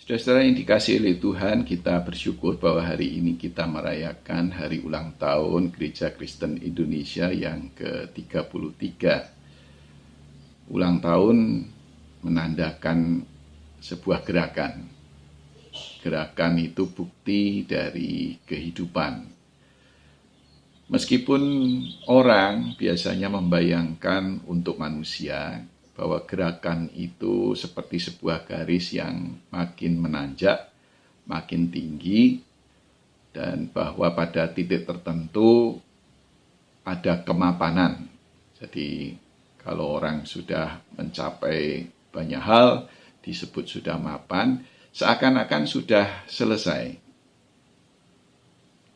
Saudara-saudara yang dikasihi oleh Tuhan, kita bersyukur bahwa hari ini kita merayakan hari ulang tahun Gereja Kristen Indonesia yang ke-33. Ulang tahun menandakan sebuah gerakan. Gerakan itu bukti dari kehidupan. Meskipun orang biasanya membayangkan untuk manusia bahwa gerakan itu seperti sebuah garis yang makin menanjak, makin tinggi, dan bahwa pada titik tertentu ada kemapanan. Jadi kalau orang sudah mencapai banyak hal, disebut sudah mapan, seakan-akan sudah selesai.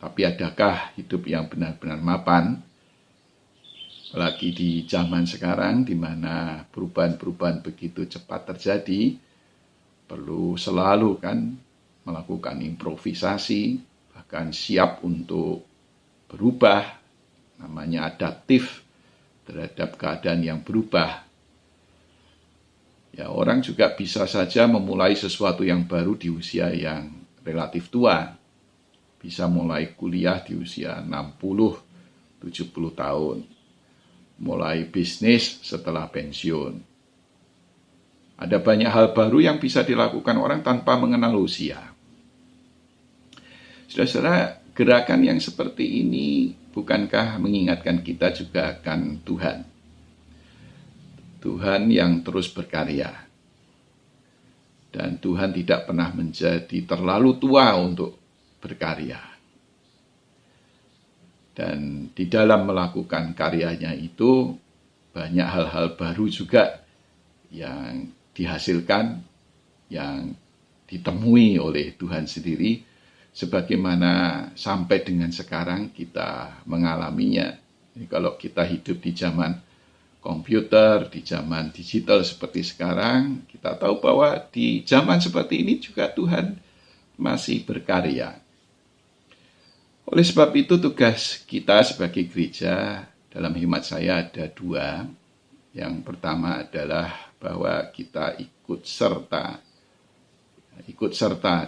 Tapi adakah hidup yang benar-benar mapan? Apalagi di zaman sekarang di mana perubahan-perubahan begitu cepat terjadi, perlu selalu kan melakukan improvisasi, bahkan siap untuk berubah, namanya adaptif terhadap keadaan yang berubah. Ya, orang juga bisa saja memulai sesuatu yang baru di usia yang relatif tua. Bisa mulai kuliah di usia 60-70 tahun. Mulai bisnis setelah pensiun. Ada banyak hal baru yang bisa dilakukan orang tanpa mengenal usia. Saudara-saudara, gerakan yang seperti ini bukankah mengingatkan kita juga akan Tuhan? Tuhan yang terus berkarya. Dan Tuhan tidak pernah menjadi terlalu tua untuk berkarya. Dan di dalam melakukan karyanya itu banyak hal-hal baru juga yang dihasilkan, yang ditemui oleh Tuhan sendiri, sebagaimana sampai dengan sekarang kita mengalaminya. Jadi kalau kita hidup di zaman komputer, di zaman digital seperti sekarang, kita tahu bahwa di zaman seperti ini juga Tuhan masih berkarya. Oleh sebab itu tugas kita sebagai gereja dalam hemat saya ada dua. Yang pertama adalah bahwa kita ikut serta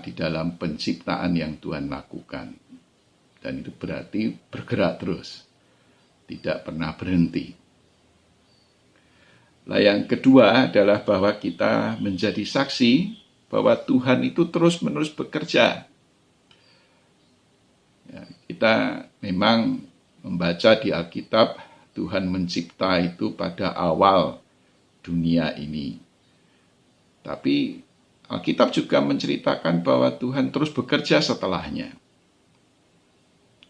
di dalam penciptaan yang Tuhan lakukan. Dan itu berarti bergerak terus, tidak pernah berhenti. Nah, yang kedua adalah bahwa kita menjadi saksi bahwa Tuhan itu terus-menerus bekerja. Ya, kita memang membaca di Alkitab, Tuhan mencipta itu pada awal dunia ini. Tapi Alkitab juga menceritakan bahwa Tuhan terus bekerja setelahnya.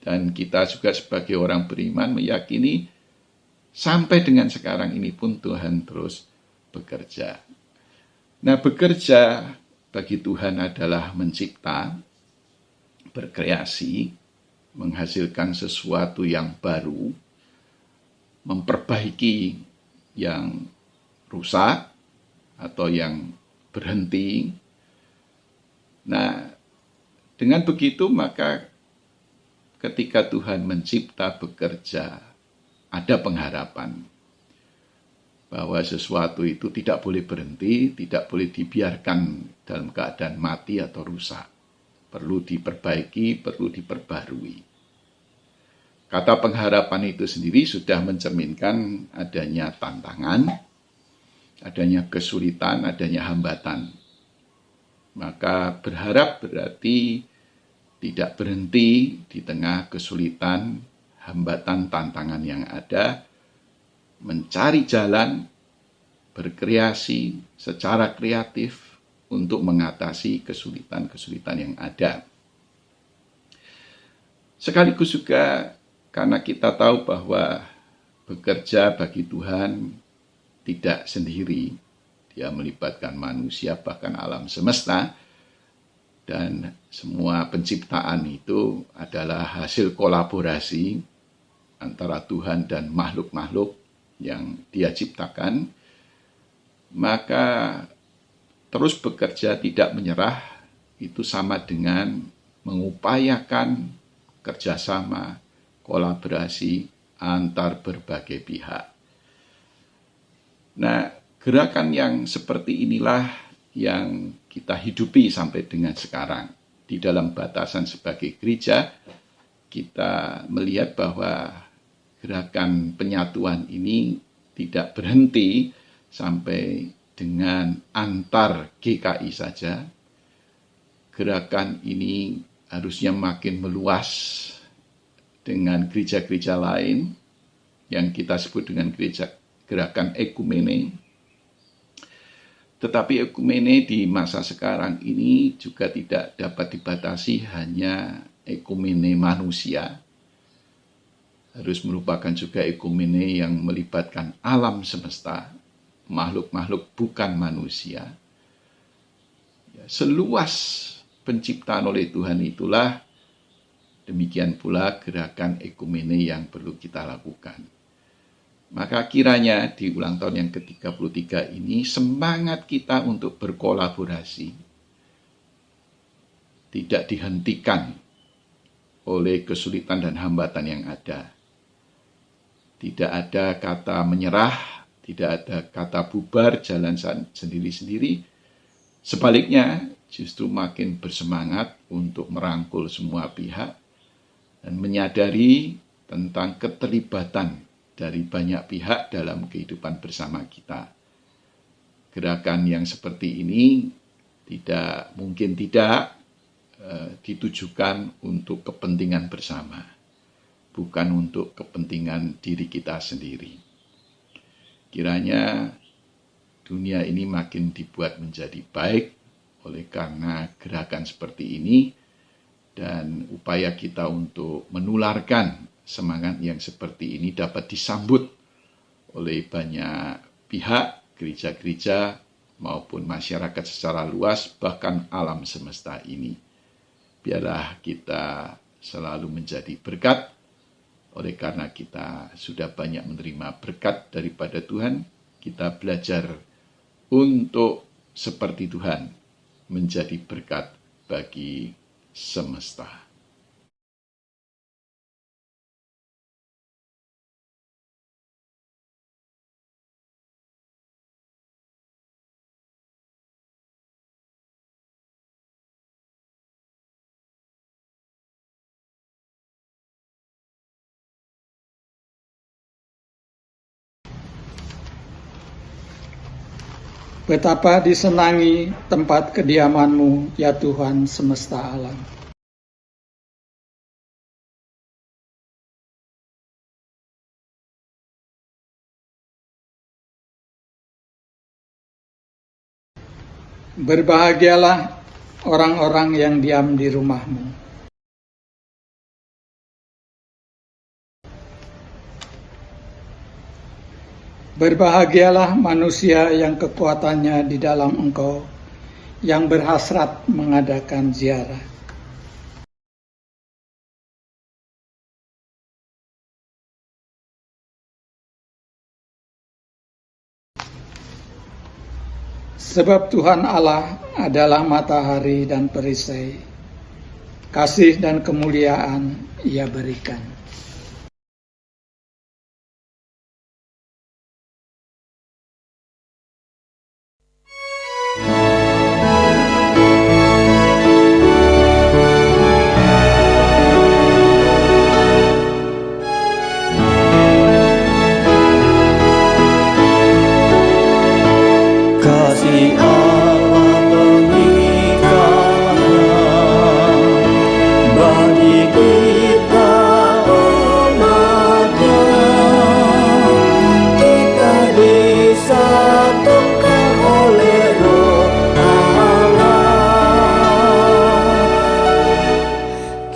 Dan kita juga sebagai orang beriman meyakini sampai dengan sekarang ini pun Tuhan terus bekerja. Nah, bekerja bagi Tuhan adalah mencipta, berkreasi, menghasilkan sesuatu yang baru, memperbaiki yang rusak atau yang berhenti. Nah, dengan begitu maka ketika Tuhan mencipta, bekerja, ada pengharapan bahwa sesuatu itu tidak boleh berhenti, tidak boleh dibiarkan dalam keadaan mati atau rusak. Perlu diperbaiki, perlu diperbarui. Kata pengharapan itu sendiri sudah mencerminkan adanya tantangan, adanya kesulitan, adanya hambatan. Maka berharap berarti tidak berhenti di tengah kesulitan, hambatan, tantangan yang ada, mencari jalan, berkreasi secara kreatif untuk mengatasi kesulitan-kesulitan yang ada. Sekaligus juga karena kita tahu bahwa bekerja bagi Tuhan tidak sendiri, dia melibatkan manusia bahkan alam semesta, dan semua penciptaan itu adalah hasil kolaborasi antara Tuhan dan makhluk-makhluk yang dia ciptakan. Maka terus bekerja tidak menyerah itu sama dengan mengupayakan kerjasama, kolaborasi antar berbagai pihak. Nah, gerakan yang seperti inilah yang kita hidupi sampai dengan sekarang. Di dalam batasan sebagai gereja, kita melihat bahwa gerakan penyatuan ini tidak berhenti sampai dengan antar GKI saja. Gerakan ini harusnya makin meluas dengan gereja-gereja lain yang kita sebut dengan gerakan ekumene. Tetapi ekumene di masa sekarang ini juga tidak dapat dibatasi hanya ekumene manusia. Harus merupakan juga ekumene yang melibatkan alam semesta, makhluk-makhluk bukan manusia. Seluas penciptaan oleh Tuhan itulah, demikian pula gerakan ekumene yang perlu kita lakukan. Maka kiranya di ulang tahun yang ke-33 ini semangat kita untuk berkolaborasi tidak dihentikan oleh kesulitan dan hambatan yang ada. Tidak ada kata menyerah, tidak ada kata bubar, jalan sendiri-sendiri. Sebaliknya, justru makin bersemangat untuk merangkul semua pihak dan menyadari tentang keterlibatan dari banyak pihak dalam kehidupan bersama kita. Gerakan yang seperti ini mungkin tidak ditujukan untuk kepentingan bersama, bukan untuk kepentingan diri kita sendiri. Kiranya dunia ini makin dibuat menjadi baik oleh karena gerakan seperti ini, dan upaya kita untuk menularkan semangat yang seperti ini dapat disambut oleh banyak pihak, gereja-gereja maupun masyarakat secara luas, bahkan alam semesta ini. Biarlah kita selalu menjadi berkat, oleh karena kita sudah banyak menerima berkat daripada Tuhan, kita belajar untuk seperti Tuhan, menjadi berkat bagi semesta. Betapa disenangi tempat kediaman-Mu, ya Tuhan semesta alam. Berbahagialah orang-orang yang diam di rumah-Mu. Berbahagialah manusia yang kekuatannya di dalam Engkau, yang berhasrat mengadakan ziarah. Sebab Tuhan Allah adalah matahari dan perisai, kasih dan kemuliaan Ia berikan. Kasih Allah pemiliknya bagi kita umatnya, kita disatukan oleh Roh Allah,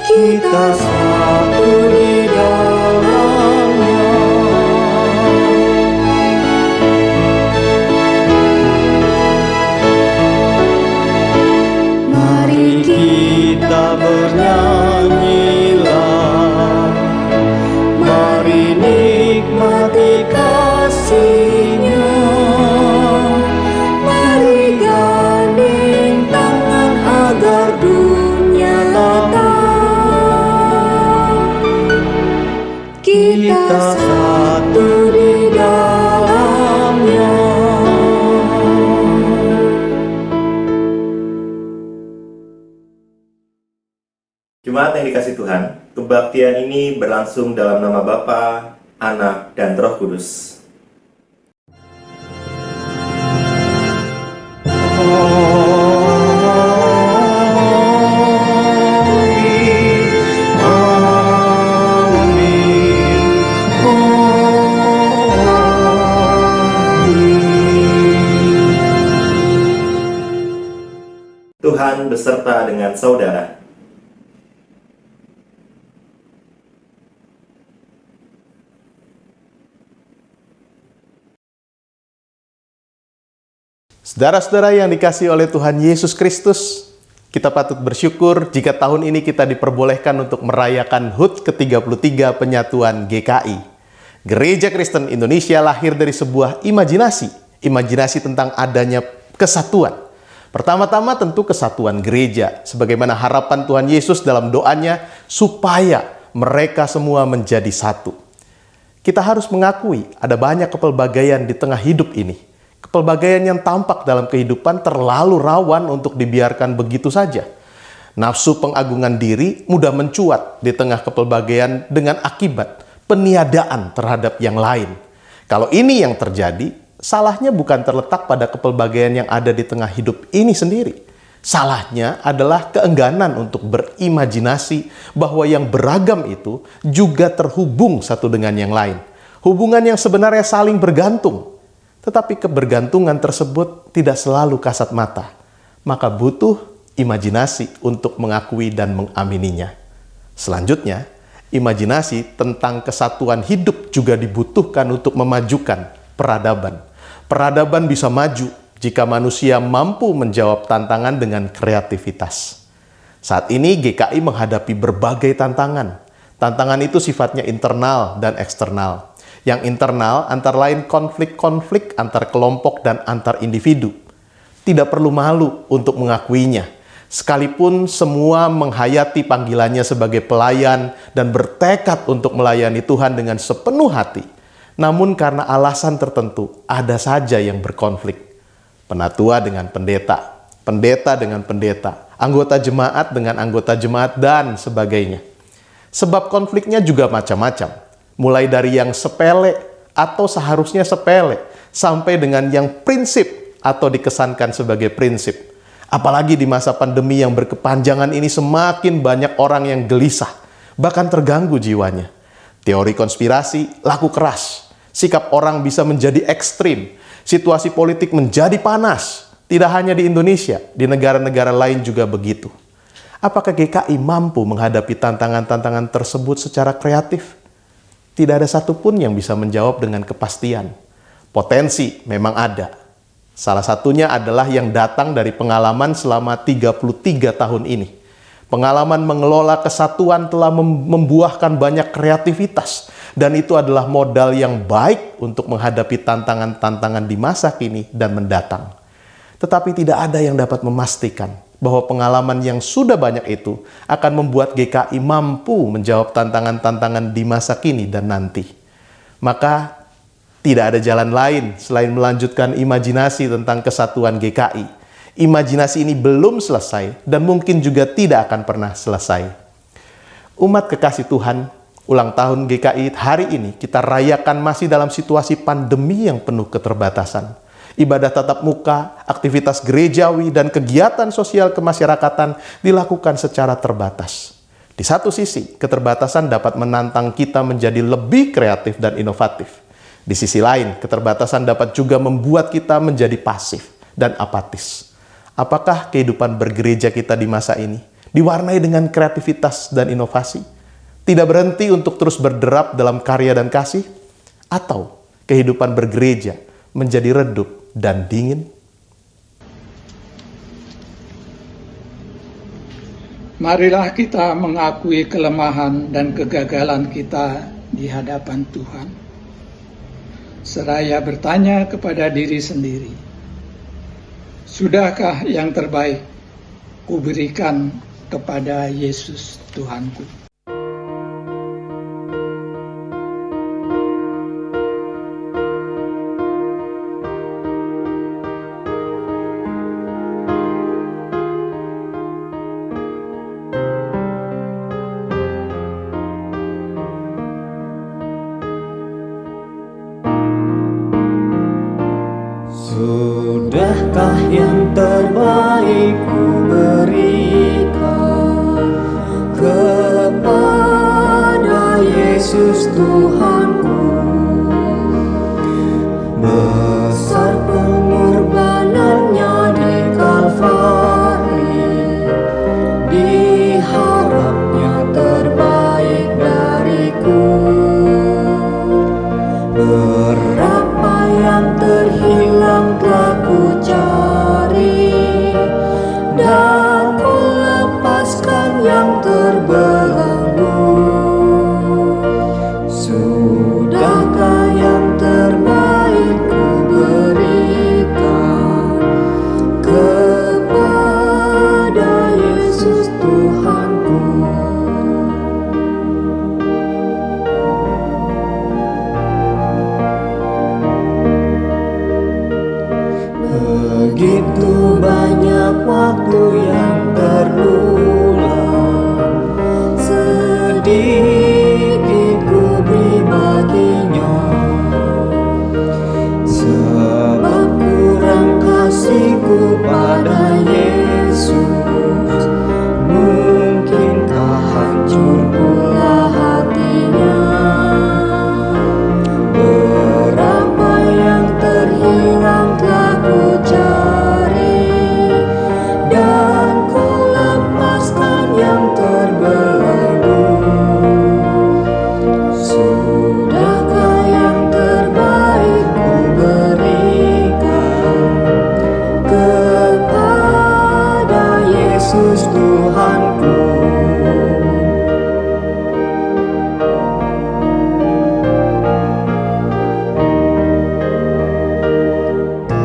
kita satu di dalamnya. Kita bernyanyilah, mari nikmati kasih-Nya, mari gandeng tangan agar dunia datang. Kita satu di dalamnya. Pembaktian ini berlangsung dalam nama Bapa, Anak, dan Roh Kudus. Tuhan beserta dengan saudara. Saudara-saudara yang dikasihi oleh Tuhan Yesus Kristus, kita patut bersyukur jika tahun ini kita diperbolehkan untuk merayakan HUT ke-33 penyatuan GKI. Gereja Kristen Indonesia lahir dari sebuah imajinasi tentang adanya kesatuan. Pertama-tama tentu kesatuan gereja, sebagaimana harapan Tuhan Yesus dalam doanya supaya mereka semua menjadi satu. Kita harus mengakui ada banyak kepelbagaian di tengah hidup ini. Kepelbagaian yang tampak dalam kehidupan terlalu rawan untuk dibiarkan begitu saja. Nafsu pengagungan diri mudah mencuat di tengah kepelbagaian dengan akibat peniadaan terhadap yang lain. Kalau ini yang terjadi, salahnya bukan terletak pada kepelbagaian yang ada di tengah hidup ini sendiri. Salahnya adalah keengganan untuk berimajinasi bahwa yang beragam itu juga terhubung satu dengan yang lain. Hubungan yang sebenarnya saling bergantung. Tetapi kebergantungan tersebut tidak selalu kasat mata. Maka butuh imajinasi untuk mengakui dan mengamininya. Selanjutnya, imajinasi tentang kesatuan hidup juga dibutuhkan untuk memajukan peradaban. Peradaban bisa maju jika manusia mampu menjawab tantangan dengan kreativitas. Saat ini GKI menghadapi berbagai tantangan. Tantangan itu sifatnya internal dan eksternal. Yang internal antara lain konflik-konflik antar kelompok dan antar individu. Tidak perlu malu untuk mengakuinya. Sekalipun semua menghayati panggilannya sebagai pelayan dan bertekad untuk melayani Tuhan dengan sepenuh hati. Namun karena alasan tertentu, ada saja yang berkonflik. Penatua dengan pendeta, pendeta dengan pendeta, anggota jemaat dengan anggota jemaat, dan sebagainya. Sebab konfliknya juga macam-macam. Mulai dari yang sepele atau seharusnya sepele, sampai dengan yang prinsip atau dikesankan sebagai prinsip. Apalagi di masa pandemi yang berkepanjangan ini semakin banyak orang yang gelisah, bahkan terganggu jiwanya. Teori konspirasi laku keras, sikap orang bisa menjadi ekstrim, situasi politik menjadi panas. Tidak hanya di Indonesia, di negara-negara lain juga begitu. Apakah GKI mampu menghadapi tantangan-tantangan tersebut secara kreatif? Tidak ada satupun yang bisa menjawab dengan kepastian. Potensi memang ada. Salah satunya adalah yang datang dari pengalaman selama 33 tahun ini. Pengalaman mengelola kesatuan telah membuahkan banyak kreativitas. Dan itu adalah modal yang baik untuk menghadapi tantangan-tantangan di masa kini dan mendatang. Tetapi tidak ada yang dapat memastikan bahwa pengalaman yang sudah banyak itu akan membuat GKI mampu menjawab tantangan-tantangan di masa kini dan nanti. Maka tidak ada jalan lain selain melanjutkan imajinasi tentang kesatuan GKI. Imajinasi ini belum selesai dan mungkin juga tidak akan pernah selesai. Umat kekasih Tuhan, ulang tahun GKI hari ini kita rayakan masih dalam situasi pandemi yang penuh keterbatasan. Ibadah tatap muka, aktivitas gerejawi, dan kegiatan sosial kemasyarakatan dilakukan secara terbatas. Di satu sisi, keterbatasan dapat menantang kita menjadi lebih kreatif dan inovatif. Di sisi lain, keterbatasan dapat juga membuat kita menjadi pasif dan apatis. Apakah kehidupan bergereja kita di masa ini diwarnai dengan kreativitas dan inovasi? Tidak berhenti untuk terus berderap dalam karya dan kasih? Atau kehidupan bergereja menjadi redup dan dingin? Marilah kita mengakui kelemahan dan kegagalan kita di hadapan Tuhan. Seraya bertanya kepada diri sendiri, sudahkah yang terbaik kuberikan kepada Yesus Tuhanku? Apakah yang terbaik ku berikan kepada Yesus Tuhanku? Besar pengorbanannya di Kalvari, diharapnya terbaik dariku. Berapa yang terhilang telah ku cari, dan ku lepaskan yang terbelenggu. Sudahkah yang terbaik ku berikan kepada Yesus Tuhanku? Begitu banyak waktu yang terulang, sedikit ku beri baginya, sebab kurang kasihku pada Yesus. Mungkinkah hancur pula hatinya? Berapa yang terhilang telah ku cari, dan ku lepaskan yang terbelenggu. Sudahkah yang terbaik ku berikan kepada Yesus Tuhanku?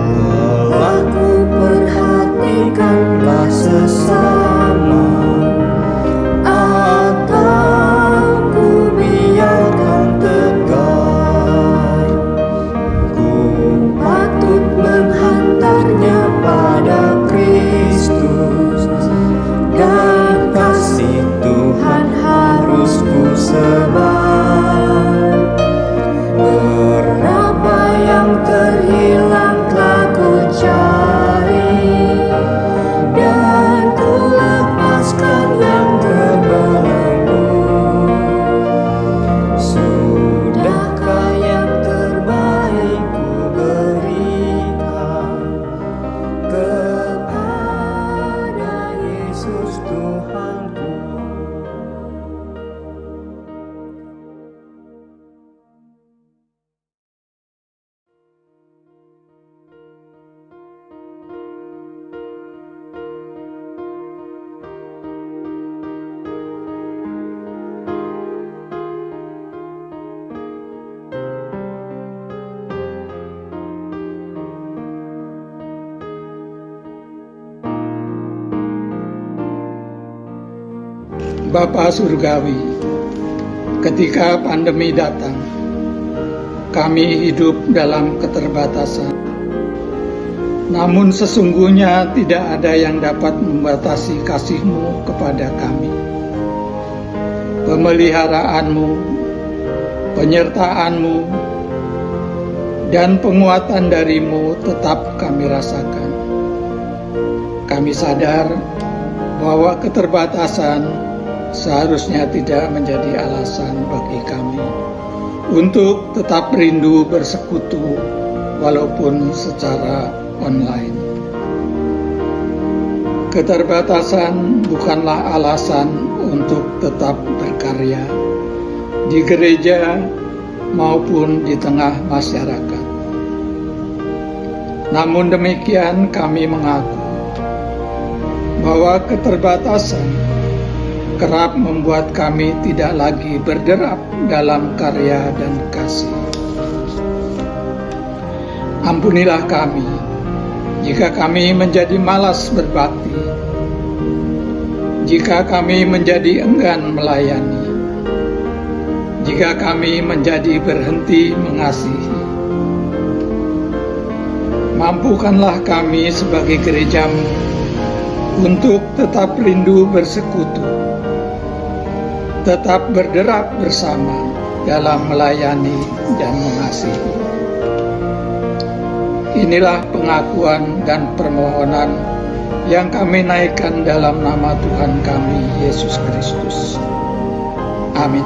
Telah ku perhatikanlah sesama, atau ku biarkan tegar? Ku patut menghantarnya pada Kristus, dan kasih Tuhan harus ku sebar. Berapa yang terhilang telah ku cari, dan ku lepaskan yang terbelenggu. Sudahkah yang terbaik ku berikan kepada Yesus Tuhanku? Bapa Surgawi, ketika pandemi datang, kami hidup dalam keterbatasan. Namun sesungguhnya tidak ada yang dapat membatasi kasih-Mu kepada kami. Pemeliharaanmu, penyertaan-Mu, dan penguatan dari-Mu tetap kami rasakan. Kami sadar bahwa keterbatasan seharusnya tidak menjadi alasan bagi kami untuk tetap rindu bersekutu walaupun secara online. Keterbatasan bukanlah alasan untuk tetap berkarya di gereja maupun di tengah masyarakat. Namun demikian, kami mengaku bahwa keterbatasan kerap membuat kami tidak lagi berderap dalam karya dan kasih. Ampunilah kami jika kami menjadi malas berbakti, jika kami menjadi enggan melayani, jika kami menjadi berhenti mengasihi. Mampukanlah kami sebagai gereja-Mu untuk tetap rindu bersekutu, tetap berderap bersama dalam melayani dan mengasihi. Inilah pengakuan dan permohonan yang kami naikkan dalam nama Tuhan kami, Yesus Kristus. Amin.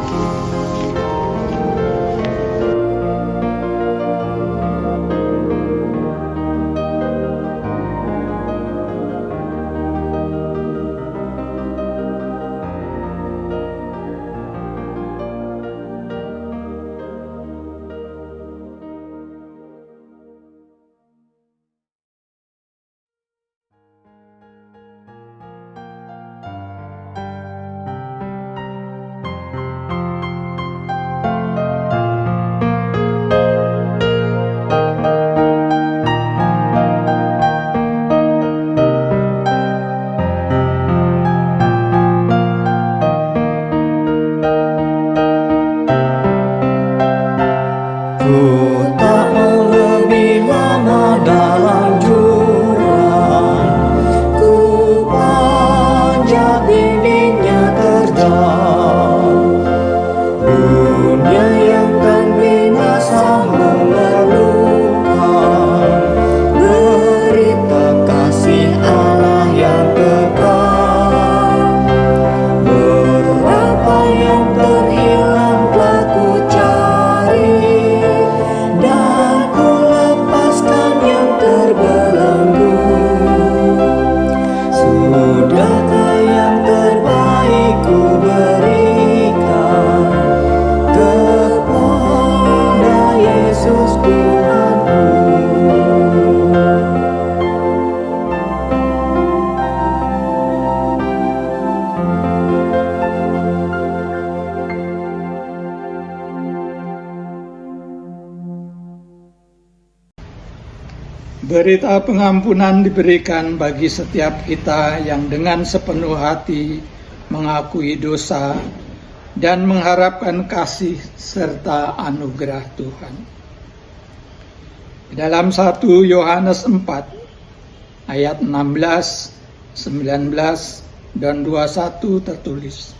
Ku tak mau lebih lama dalam jurang, ku panjat dindingnya terjal. Dunia yang kan binasa mengeluhkan berita kasih Allah yang kekal. Berapa yang terhilang telah ku cari, dan ku lepaskan yang terbelenggu. Sudahkah yang terbaik ku berikan kepada Yesus Tuhanku? Berita pengampunan diberikan bagi setiap kita yang dengan sepenuh hati mengakui dosa dan mengharapkan kasih serta anugerah Tuhan. Dalam 1 Yohanes 4 ayat 16, 19, dan 21 tertulis,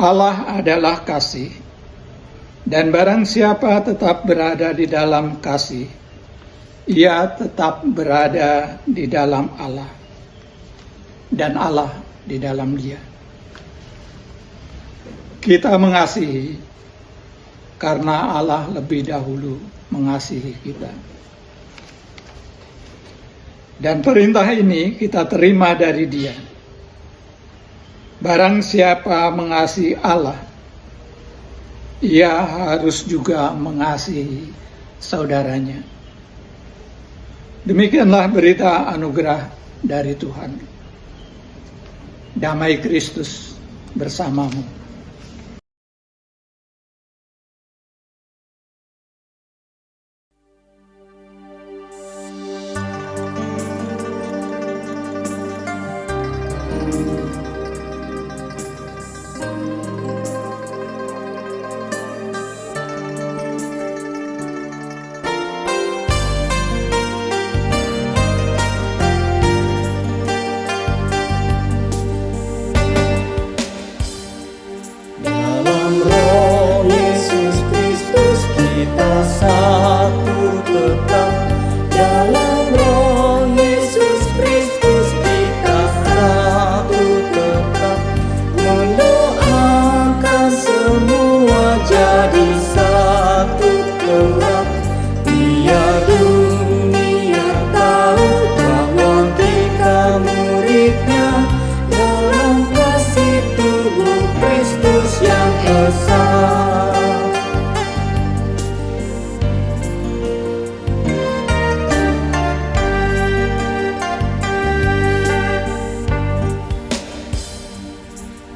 Allah adalah kasih, dan barang siapa tetap berada di dalam kasih, ia tetap berada di dalam Allah, dan Allah di dalam dia. Kita mengasihi karena Allah lebih dahulu mengasihi kita. Dan perintah ini kita terima dari Dia. Barang siapa mengasihi Allah, ia harus juga mengasihi saudaranya. Demikianlah berita anugerah dari Tuhan. Damai Kristus bersamamu.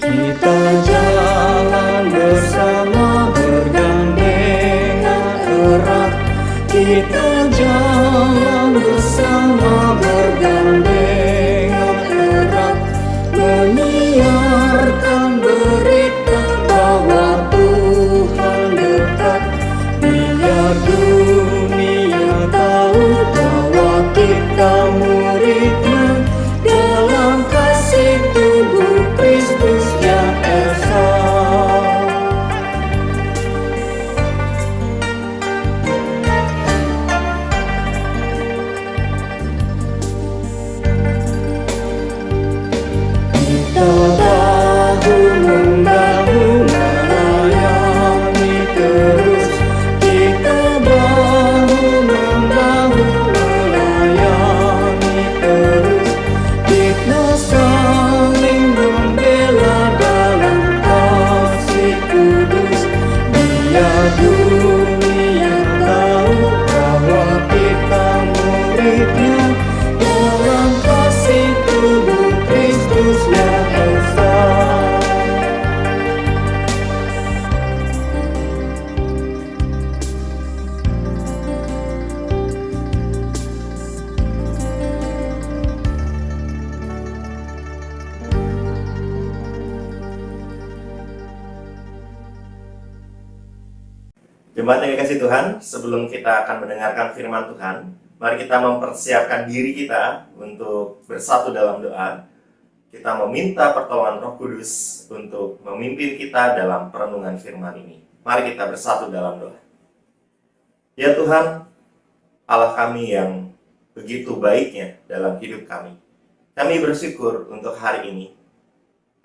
Kita jalan bersama bergandengan erat. Kita jalan bersama bergandengan erat, menyiarkan berita bahwa Tuhan dekat. Biar dunia tahu bahwa kita murid-Nya dalam kasih tubuh Kristus yang esa. dunia tahu bahwa kita muridnya, dalam kasih tubuh Kristus yang esa. Jemaat yang dikasih Tuhan, sebelum kita akan mendengarkan firman Tuhan, mari kita mempersiapkan diri kita untuk bersatu dalam doa. Kita meminta pertolongan Roh Kudus untuk memimpin kita dalam perenungan firman ini. Mari kita bersatu dalam doa. Ya Tuhan, Allah kami yang begitu baiknya dalam hidup kami. Kami bersyukur untuk hari ini.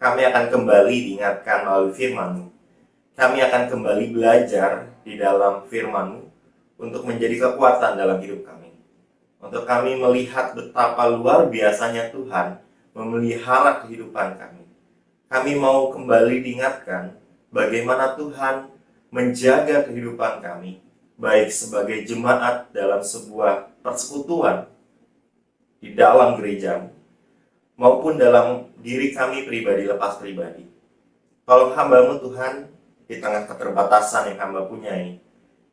Kami akan kembali diingatkan melalui firman-Mu. Kami akan kembali belajar di dalam firman-Mu untuk menjadi kekuatan dalam hidup kami. Untuk kami melihat betapa luar biasanya Tuhan memelihara kehidupan kami. Kami mau kembali diingatkan bagaimana Tuhan menjaga kehidupan kami, baik sebagai jemaat dalam sebuah persekutuan di dalam gereja, maupun dalam diri kami pribadi lepas pribadi. Tolong hamba-Mu Tuhan, di tengah keterbatasan yang hamba punyai,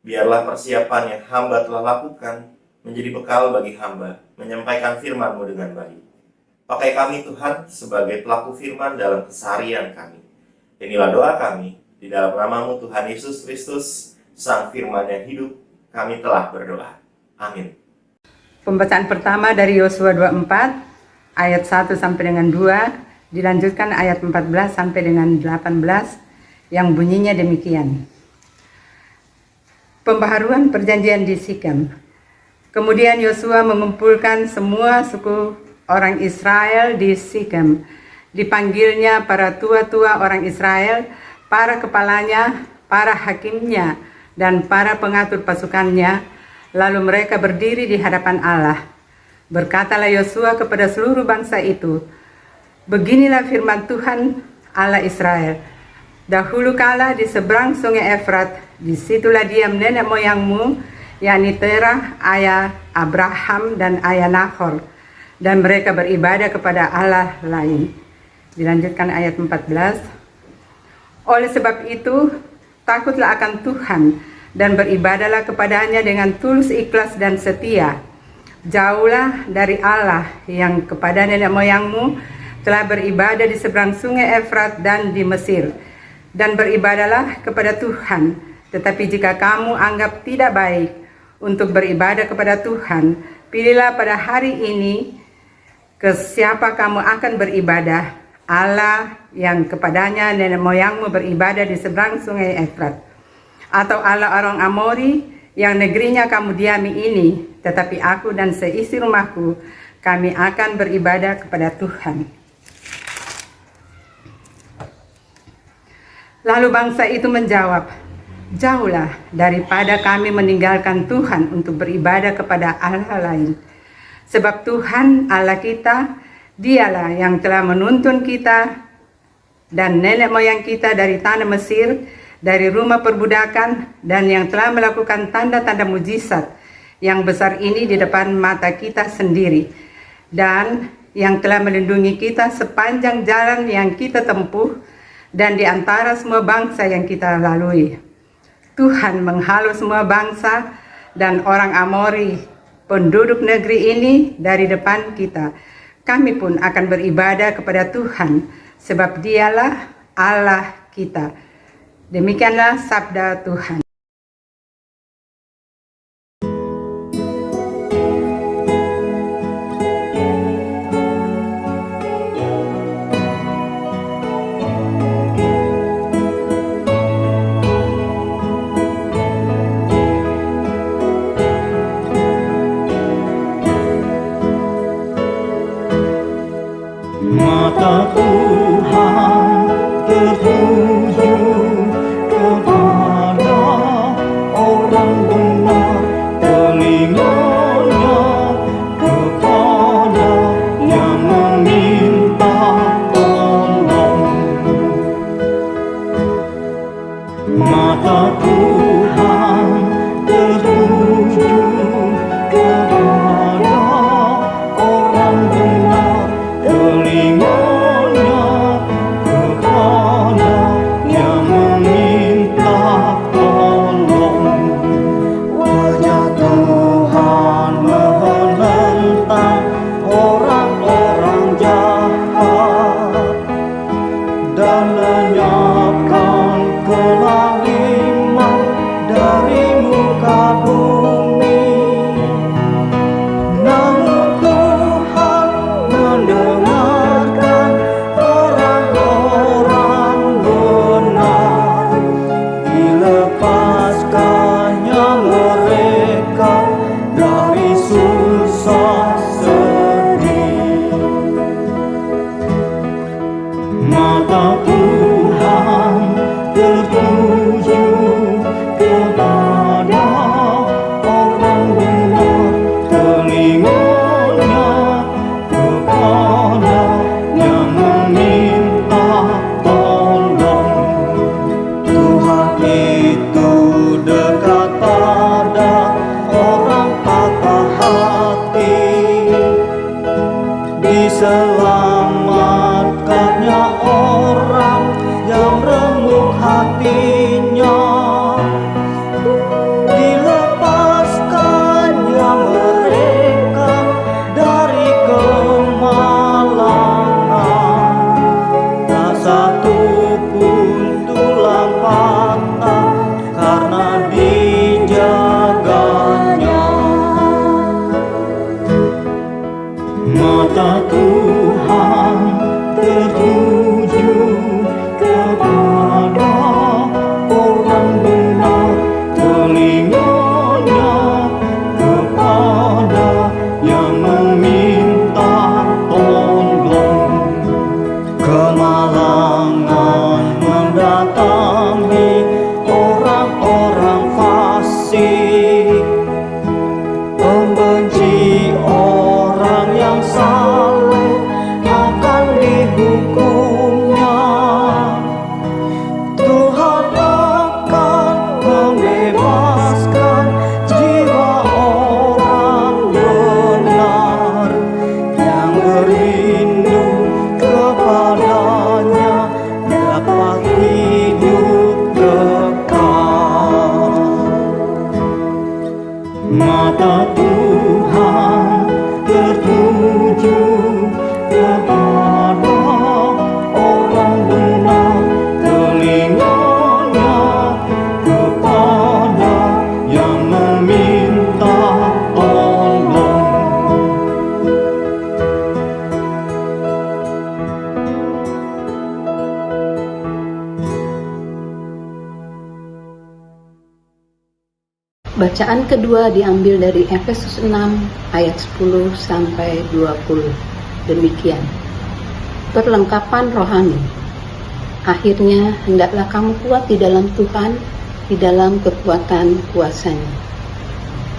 biarlah persiapan yang hamba telah lakukan menjadi bekal bagi hamba menyampaikan firman-Mu dengan baik. Pakai kami Tuhan sebagai pelaku firman dalam keseharian kami. Inilah doa kami, di dalam nama-Mu Tuhan Yesus Kristus, Sang Firman yang hidup, kami telah berdoa. Amin. Pembacaan pertama dari Yosua 24 ayat 1 sampai dengan 2, dilanjutkan ayat 14 sampai dengan 18, yang bunyinya demikian. Pembaharuan perjanjian di Sikem. Kemudian Yosua mengumpulkan semua suku orang Israel di Sikem. Dipanggilnya para tua-tua orang Israel, para kepalanya, para hakimnya, dan para pengatur pasukannya. Lalu mereka berdiri di hadapan Allah. Berkatalah Yosua kepada seluruh bangsa itu, "Beginilah firman Tuhan Allah Israel. Dahulu kala di seberang sungai Efrat, disitulah diam nenek moyangmu, yakni Terah, ayah Abraham dan ayah Nahor, dan mereka beribadah kepada Allah lain." Dilanjutkan ayat 14. Oleh sebab itu, takutlah akan Tuhan, dan beribadahlah kepadanya dengan tulus ikhlas dan setia. Jauhlah dari Allah yang kepada nenek moyangmu telah beribadah di seberang sungai Efrat dan di Mesir. Dan beribadahlah kepada Tuhan. Tetapi jika kamu anggap tidak baik untuk beribadah kepada Tuhan, pilihlah pada hari ini ke siapa kamu akan beribadah, Allah yang kepadanya nenek moyangmu beribadah di seberang sungai Efrat, atau Allah orang Amori yang negerinya kamu diami ini. Tetapi aku dan seisi rumahku, kami akan beribadah kepada Tuhan. Lalu bangsa itu menjawab, "Jauhlah daripada kami meninggalkan Tuhan untuk beribadah kepada Allah lain. Sebab Tuhan Allah kita, Dialah yang telah menuntun kita dan nenek moyang kita dari tanah Mesir, dari rumah perbudakan, dan yang telah melakukan tanda-tanda mujizat yang besar ini di depan mata kita sendiri, dan yang telah melindungi kita sepanjang jalan yang kita tempuh, dan di antara semua bangsa yang kita lalui. Tuhan menghalau semua bangsa dan orang Amori, penduduk negeri ini, dari depan kita. Kami pun akan beribadah kepada Tuhan, sebab Dialah Allah kita." Demikianlah sabda Tuhan. Mata Tuhan tertuju kepada orang benar, telinganya kepada yang meminta tolong. Mata Tuhan Tuhan tertuju kepada orang benar, telinganya kepada yang meminta tolong. Wajah Tuhan menentang orang-orang jahat dan lenyapkan kelaliman dari muka bumi. Namun Tuhan mendengarkan orang-orang benar, dilepaskannya mereka dari susah sedih. Mata Tuhan tertuju kepada orang benar, telinganya kepada yang meminta tolong. Tuhan itu dekat pada orang patah hati, diselamatkannya orang yang remuk hatinya, dilepaskannya mereka dari kemalangan. Tak satu pun tulang patah karena dijaganya. Mata Tuhan tertuju kepada orang benar, telinganya kepada yang meminta tolong. Kemalangan mendatangi orang-orang fasik, pembenci orang yang saleh akan dihukumnya. Tuhan akan membebaskan jiwa orang benar yang berlindung kepadanya, dapat hidup kekal. Mata Tuhan tertuju kepada orang benar, telinganya kepada yang meminta tolong. Bacaan kedua diambil dari Efesus 6 ayat 10 sampai 20. Demikian. Perlengkapan rohani. Akhirnya hendaklah kamu kuat di dalam Tuhan, di dalam kekuatan kuasa-Nya.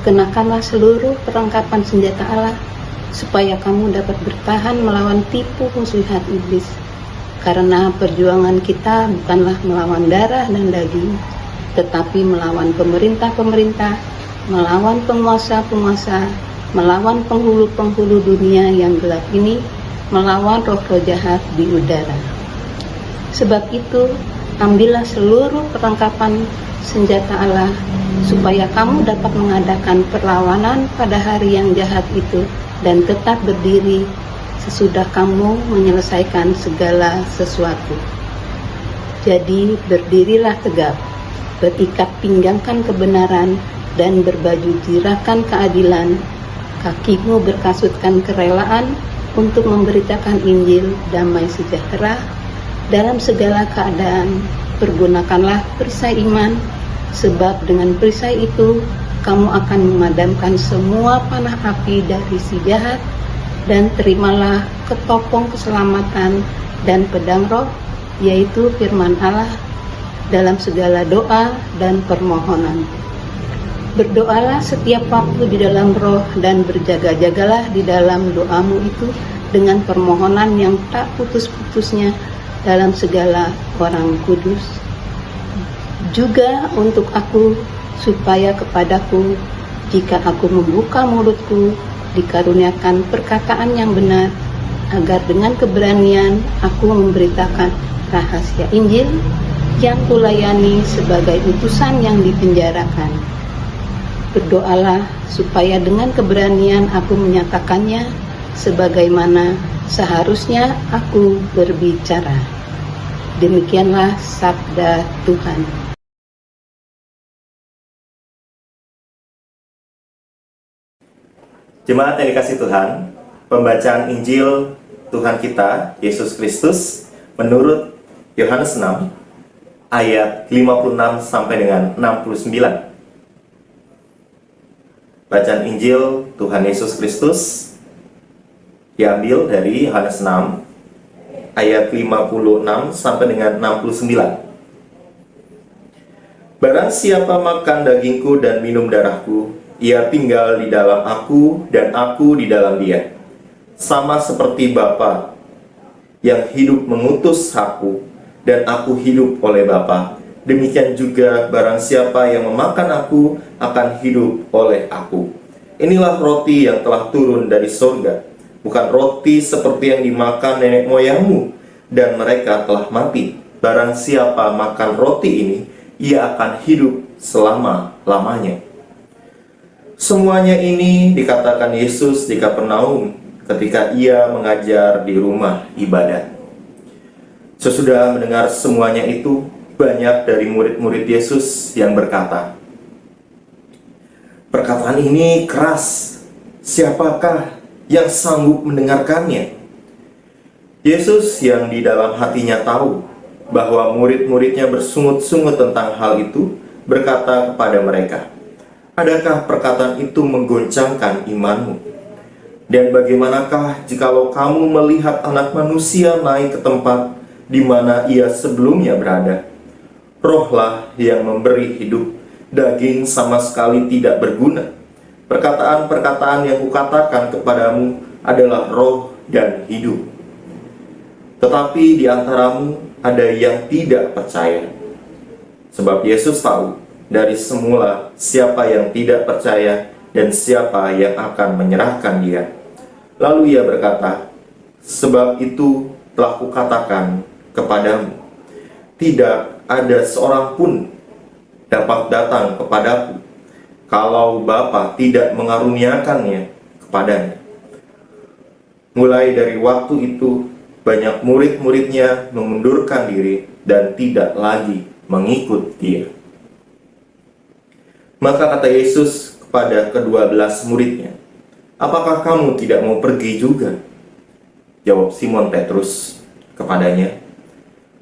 Kenakanlah seluruh perlengkapan senjata Allah, supaya kamu dapat bertahan melawan tipu muslihat iblis. Karena perjuangan kita bukanlah melawan darah dan daging, tetapi melawan pemerintah-pemerintah, melawan penguasa-penguasa, melawan penghulu-penghulu dunia yang gelap ini, melawan roh-roh jahat di udara. Sebab itu, ambillah seluruh perlengkapan senjata Allah, supaya kamu dapat mengadakan perlawanan pada hari yang jahat itu, dan tetap berdiri sesudah kamu menyelesaikan segala sesuatu. Jadi berdirilah tegap, berikat pinggangkan kebenaran, dan berbaju jirakan keadilan, kakimu berkasutkan kerelaan untuk memberitakan Injil damai sejahtera. Dalam segala keadaan pergunakanlah perisai iman, sebab dengan perisai itu kamu akan memadamkan semua panah api dari si jahat, dan terimalah ketopong keselamatan dan pedang roh, yaitu firman Allah, dalam segala doa dan permohonan. Berdoalah setiap waktu di dalam roh, dan berjaga-jagalah di dalam doamu itu dengan permohonan yang tak putus-putusnya dalam segala orang kudus. juga untuk aku, supaya kepadaku, jika aku membuka mulutku, dikaruniakan perkataan yang benar, agar dengan keberanian aku memberitakan rahasia Injil yang kulayani sebagai utusan yang dipenjarakan. Berdoalah supaya dengan keberanian aku menyatakannya sebagaimana seharusnya aku berbicara. Demikianlah sabda Tuhan. Jemaat yang dikasihi Tuhan, pembacaan Injil Tuhan kita, Yesus Kristus, menurut Yohanes 6, ayat 56 sampai dengan 69. Bacaan Injil Tuhan Yesus Kristus diambil dari Yohanes 6, ayat 56 sampai dengan 69. Barang siapa makan dagingku dan minum darahku, ia tinggal di dalam aku dan aku di dalam dia. Sama seperti Bapa yang hidup mengutus aku dan aku hidup oleh Bapa, demikian juga barang siapa yang memakan aku akan hidup oleh aku. Inilah roti yang telah turun dari surga, bukan roti seperti yang dimakan nenek moyangmu, dan mereka telah mati. Barang siapa makan roti ini, ia akan hidup selama-lamanya. Semuanya ini dikatakan Yesus di Kapernaum ketika ia mengajar di rumah ibadat. Sesudah mendengar semuanya itu, banyak dari murid-murid Yesus yang berkata, "Perkataan ini keras, siapakah yang sanggup mendengarkannya?" Yesus yang di dalam hatinya tahu bahwa murid-muridnya bersungut-sungut tentang hal itu, berkata kepada mereka, "Adakah perkataan itu menggoncangkan imanmu? Dan bagaimanakah jikalau kamu melihat Anak Manusia naik ke tempat di mana ia sebelumnya berada? Rohlah yang memberi hidup, daging sama sekali tidak berguna. Perkataan-perkataan yang kukatakan kepadamu adalah roh dan hidup. Tetapi di antaramu ada yang tidak percaya." Sebab Yesus tahu dari semula siapa yang tidak percaya dan siapa yang akan menyerahkan dia. Lalu ia berkata, "Sebab itu telah kukatakan kepadamu, tidak ada seorang pun dapat datang kepadaku kalau Bapa tidak mengaruniakannya kepadanya." Mulai dari waktu itu, banyak murid-muridnya mengundurkan diri dan tidak lagi mengikut dia. Maka kata Yesus kepada ke-12 muridnya, "Apakah kamu tidak mau pergi juga?" Jawab Simon Petrus kepadanya,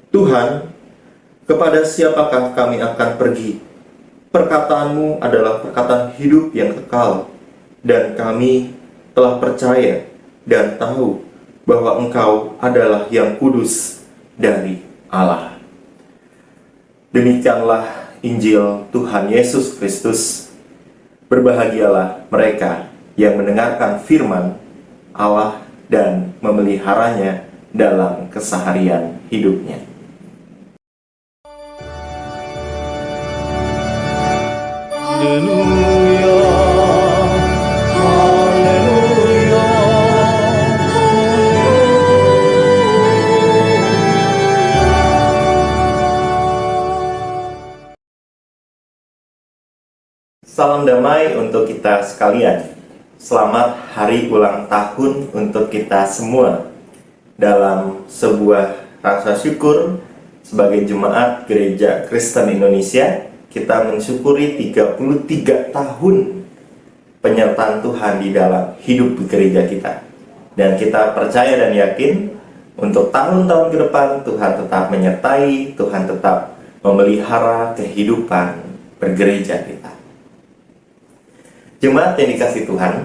"Tuhan, kepada siapakah kami akan pergi? Perkataanmu adalah perkataan hidup yang kekal, dan kami telah percaya dan tahu bahwa Engkau adalah yang kudus dari Allah." Demikianlah Injil Tuhan Yesus Kristus. Berbahagialah mereka yang mendengarkan firman Allah dan memeliharanya dalam keseharian hidupnya. Haleluya, haleluya, Salam damai untuk kita sekalian. Selamat hari ulang tahun untuk kita semua. Dalam sebuah rasa syukur sebagai jemaat Gereja Kristen Indonesia, kita mensyukuri 33 tahun penyertaan Tuhan di dalam hidup gereja kita. Dan kita percaya dan yakin untuk tahun-tahun ke depan Tuhan tetap menyertai, Tuhan tetap memelihara kehidupan bergereja kita. Jemaat yang dikasihi Tuhan,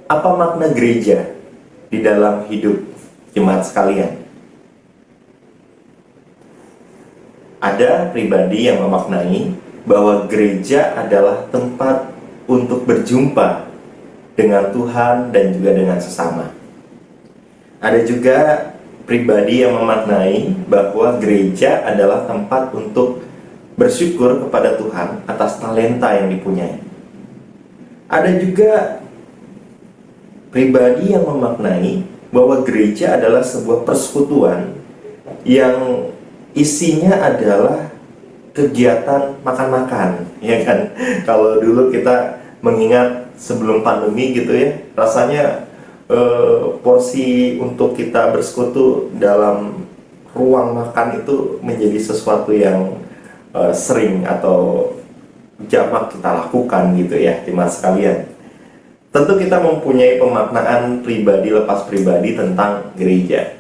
apa makna gereja di dalam hidup jemaat sekalian? Ada pribadi yang memaknai bahwa gereja adalah tempat untuk berjumpa dengan Tuhan dan juga dengan sesama. Ada juga pribadi yang memaknai bahwa gereja adalah tempat untuk bersyukur kepada Tuhan atas talenta yang dipunyai. Ada juga pribadi yang memaknai bahwa gereja adalah sebuah persekutuan yang isinya adalah kegiatan makan-makan, ya kan? Kalau dulu kita mengingat sebelum pandemi gitu ya, rasanya porsi untuk kita bersekutu dalam ruang makan itu menjadi sesuatu yang sering atau jamak kita lakukan gitu ya, teman sekalian. Tentu kita mempunyai pemaknaan pribadi lepas pribadi tentang gereja.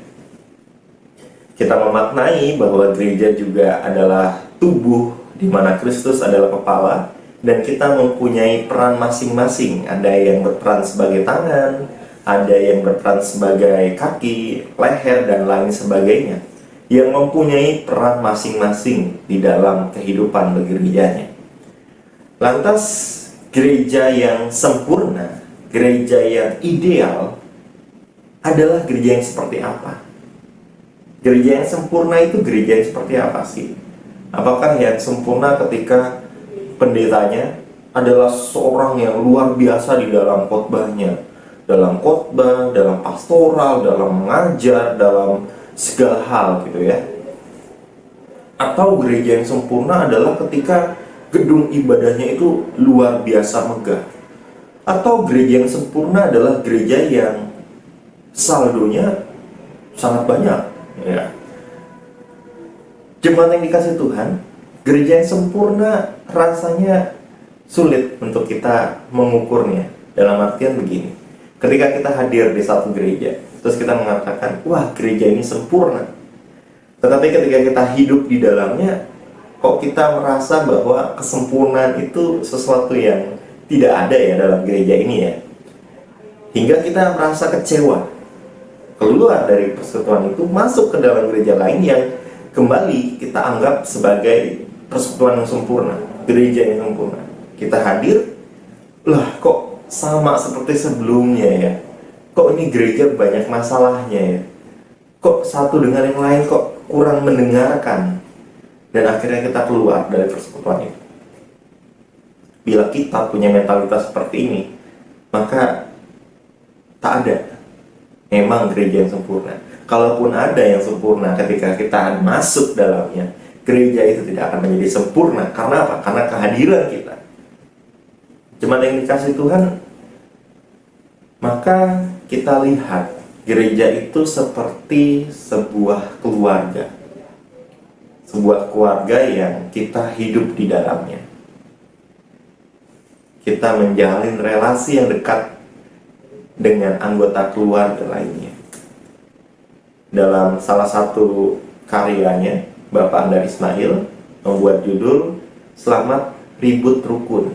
Kita memaknai bahwa gereja juga adalah tubuh di mana Kristus adalah kepala, dan kita mempunyai peran masing-masing. Ada yang berperan sebagai tangan, ada yang berperan sebagai kaki, leher, dan lain sebagainya, yang mempunyai peran masing-masing di dalam kehidupan bergerejanya. Lantas, gereja yang sempurna, gereja yang ideal adalah gereja yang seperti apa? Gereja yang sempurna itu gereja yang seperti apa sih? Apakah yang sempurna ketika pendetanya adalah seorang yang luar biasa di dalam khotbahnya, dalam khotbah, dalam pastoral, dalam mengajar, dalam segala hal gitu ya? Atau gereja yang sempurna adalah ketika gedung ibadahnya itu luar biasa megah? Atau gereja yang sempurna adalah gereja yang saldonya sangat banyak, ya? Jemaat yang dikasih Tuhan, gereja yang sempurna rasanya sulit untuk kita mengukurnya. Dalam artian begini, ketika kita hadir di satu gereja, terus kita mengatakan, wah, gereja ini sempurna. Tetapi ketika kita hidup di dalamnya, kok kita merasa bahwa kesempurnaan itu sesuatu yang tidak ada ya dalam gereja ini ya. Hingga kita merasa kecewa, keluar dari persekutuan itu, masuk ke dalam gereja lain yang kembali kita anggap sebagai persekutuan yang sempurna, gereja yang sempurna. Kita hadir, lah kok sama seperti sebelumnya ya. Kok ini gereja banyak masalahnya ya. Kok satu dengan yang lain kok kurang mendengarkan. Dan akhirnya kita keluar dari persekutuan itu. Bila kita punya mentalitas seperti ini, maka tak ada memang gereja yang sempurna. Kalaupun ada yang sempurna, ketika kita masuk dalamnya, gereja itu tidak akan menjadi sempurna. Karena apa? Karena kehadiran kita. Jemaat yang dikasih Tuhan, maka kita lihat gereja itu seperti sebuah keluarga. Sebuah keluarga yang kita hidup di dalamnya. Kita menjalin relasi yang dekat dengan anggota keluarga lainnya. Dalam salah satu karyanya, Bapak Andar Ismail membuat judul Selamat Ribut Rukun.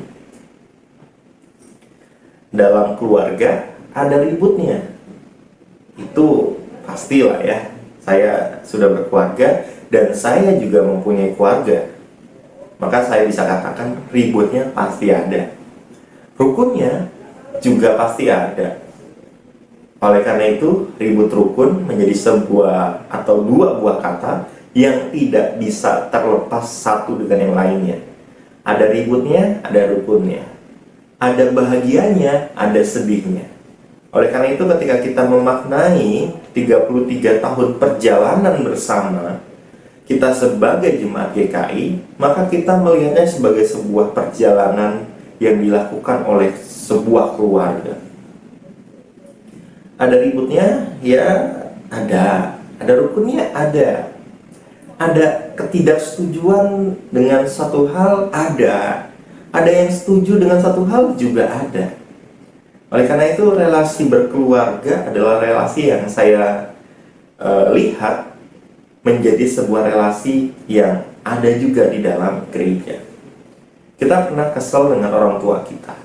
Dalam keluarga ada ributnya. Itu pastilah ya. Saya sudah berkeluarga dan saya juga mempunyai keluarga. Maka saya bisa katakan ributnya pasti ada. Rukunnya juga pasti ada. Oleh karena itu, ribut rukun menjadi sebuah atau dua buah kata yang tidak bisa terlepas satu dengan yang lainnya. Ada ributnya, ada rukunnya. Ada bahagianya, ada sedihnya. Oleh karena itu, ketika kita memaknai 33 tahun perjalanan bersama kita sebagai jemaat GKI, maka kita melihatnya sebagai sebuah perjalanan yang dilakukan oleh sebuah keluarga. Ada ributnya? Ya, ada. Ada rukunnya? Ada. Ada ketidaksetujuan dengan satu hal? Ada. Ada yang setuju dengan satu hal? Juga ada. Oleh karena itu, relasi berkeluarga adalah relasi yang saya lihat menjadi sebuah relasi yang ada juga di dalam gereja. Kita pernah kesel dengan orang tua kita.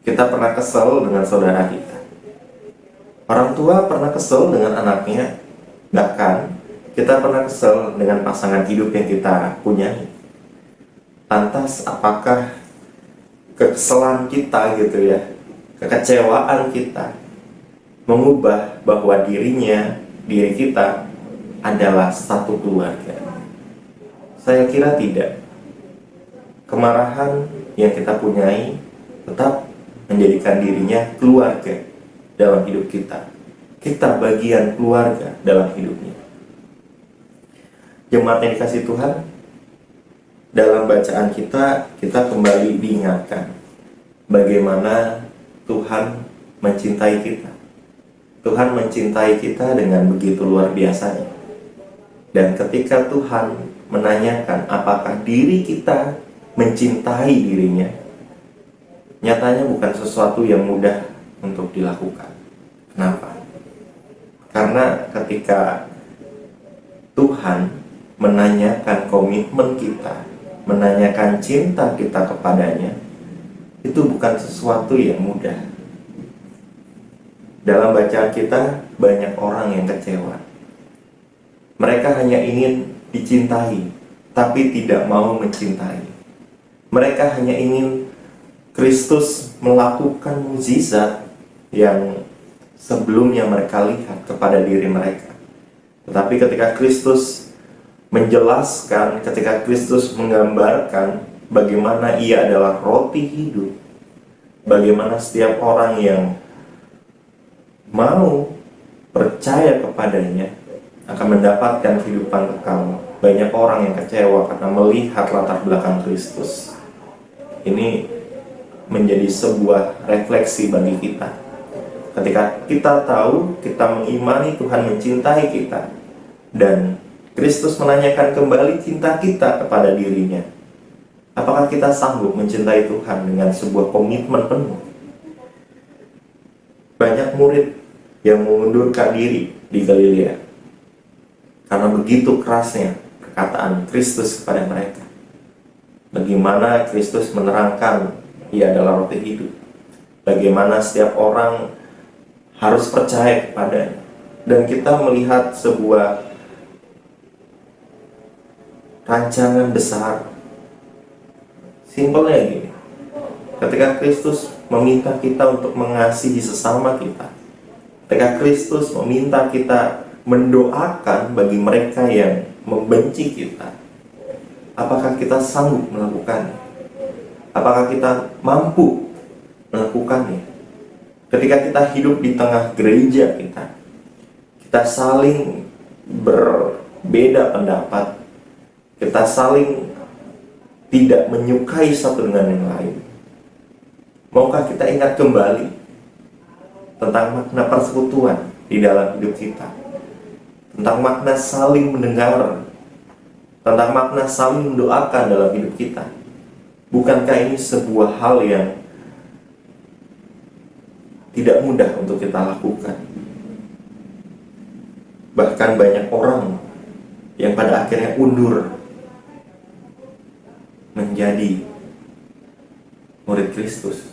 Kita pernah kesel dengan saudara kita. Orang tua pernah kesel dengan anaknya. Bahkan kita pernah kesel dengan pasangan hidup yang kita punyai. Lantas apakah kekesalan kita gitu ya, kekecewaan kita mengubah bahwa diri kita adalah satu keluarga, Saya kira tidak. Kemarahan yang kita punyai tetap menjadikan dirinya keluarga dalam hidup kita. Kita bagian keluarga dalam hidupnya. Jemaat yang dikasihi Tuhan, dalam bacaan kita kembali diingatkan bagaimana Tuhan mencintai kita. Tuhan mencintai kita dengan begitu luar biasanya. Dan ketika Tuhan menanyakan apakah diri kita mencintai dirinya, nyatanya bukan sesuatu yang mudah untuk dilakukan. Kenapa? Karena ketika Tuhan menanyakan komitmen kita, menanyakan cinta kita kepadanya, itu bukan sesuatu yang mudah. Dalam bacaan kita, banyak orang yang kecewa. Mereka hanya ingin dicintai, tapi tidak mau mencintai. Mereka hanya ingin Kristus melakukan mukjizat yang sebelumnya mereka lihat kepada diri mereka. Tetapi ketika Kristus menjelaskan, ketika Kristus menggambarkan bagaimana ia adalah roti hidup, bagaimana setiap orang yang mau percaya kepadanya akan mendapatkan kehidupan kekal. Banyak orang yang kecewa karena melihat latar belakang Kristus. Ini menjadi sebuah refleksi bagi kita. Ketika kita tahu, kita mengimani Tuhan mencintai kita, dan Kristus menanyakan kembali cinta kita kepada dirinya, apakah kita sanggup mencintai Tuhan dengan sebuah komitmen penuh? Banyak murid yang mengundurkan diri di Galilea karena begitu kerasnya perkataan Kristus kepada mereka. Bagaimana Kristus menerangkan ia adalah roti hidup, bagaimana setiap orang harus percaya kepadanya. Dan kita melihat sebuah rancangan besar. Simpelnya gini, ketika Kristus meminta kita untuk mengasihi sesama kita, ketika Kristus meminta kita mendoakan bagi mereka yang membenci kita, apakah kita sanggup melakukannya? Apakah kita mampu melakukannya? Ketika kita hidup di tengah gereja kita saling berbeda pendapat, kita saling tidak menyukai satu dengan yang lain. Maukah kita ingat kembali tentang makna persekutuan di dalam hidup kita, tentang makna saling mendengar, tentang makna saling mendoakan dalam hidup kita? Bukankah ini sebuah hal yang tidak mudah untuk kita lakukan? Bahkan banyak orang yang pada akhirnya undur menjadi murid Kristus.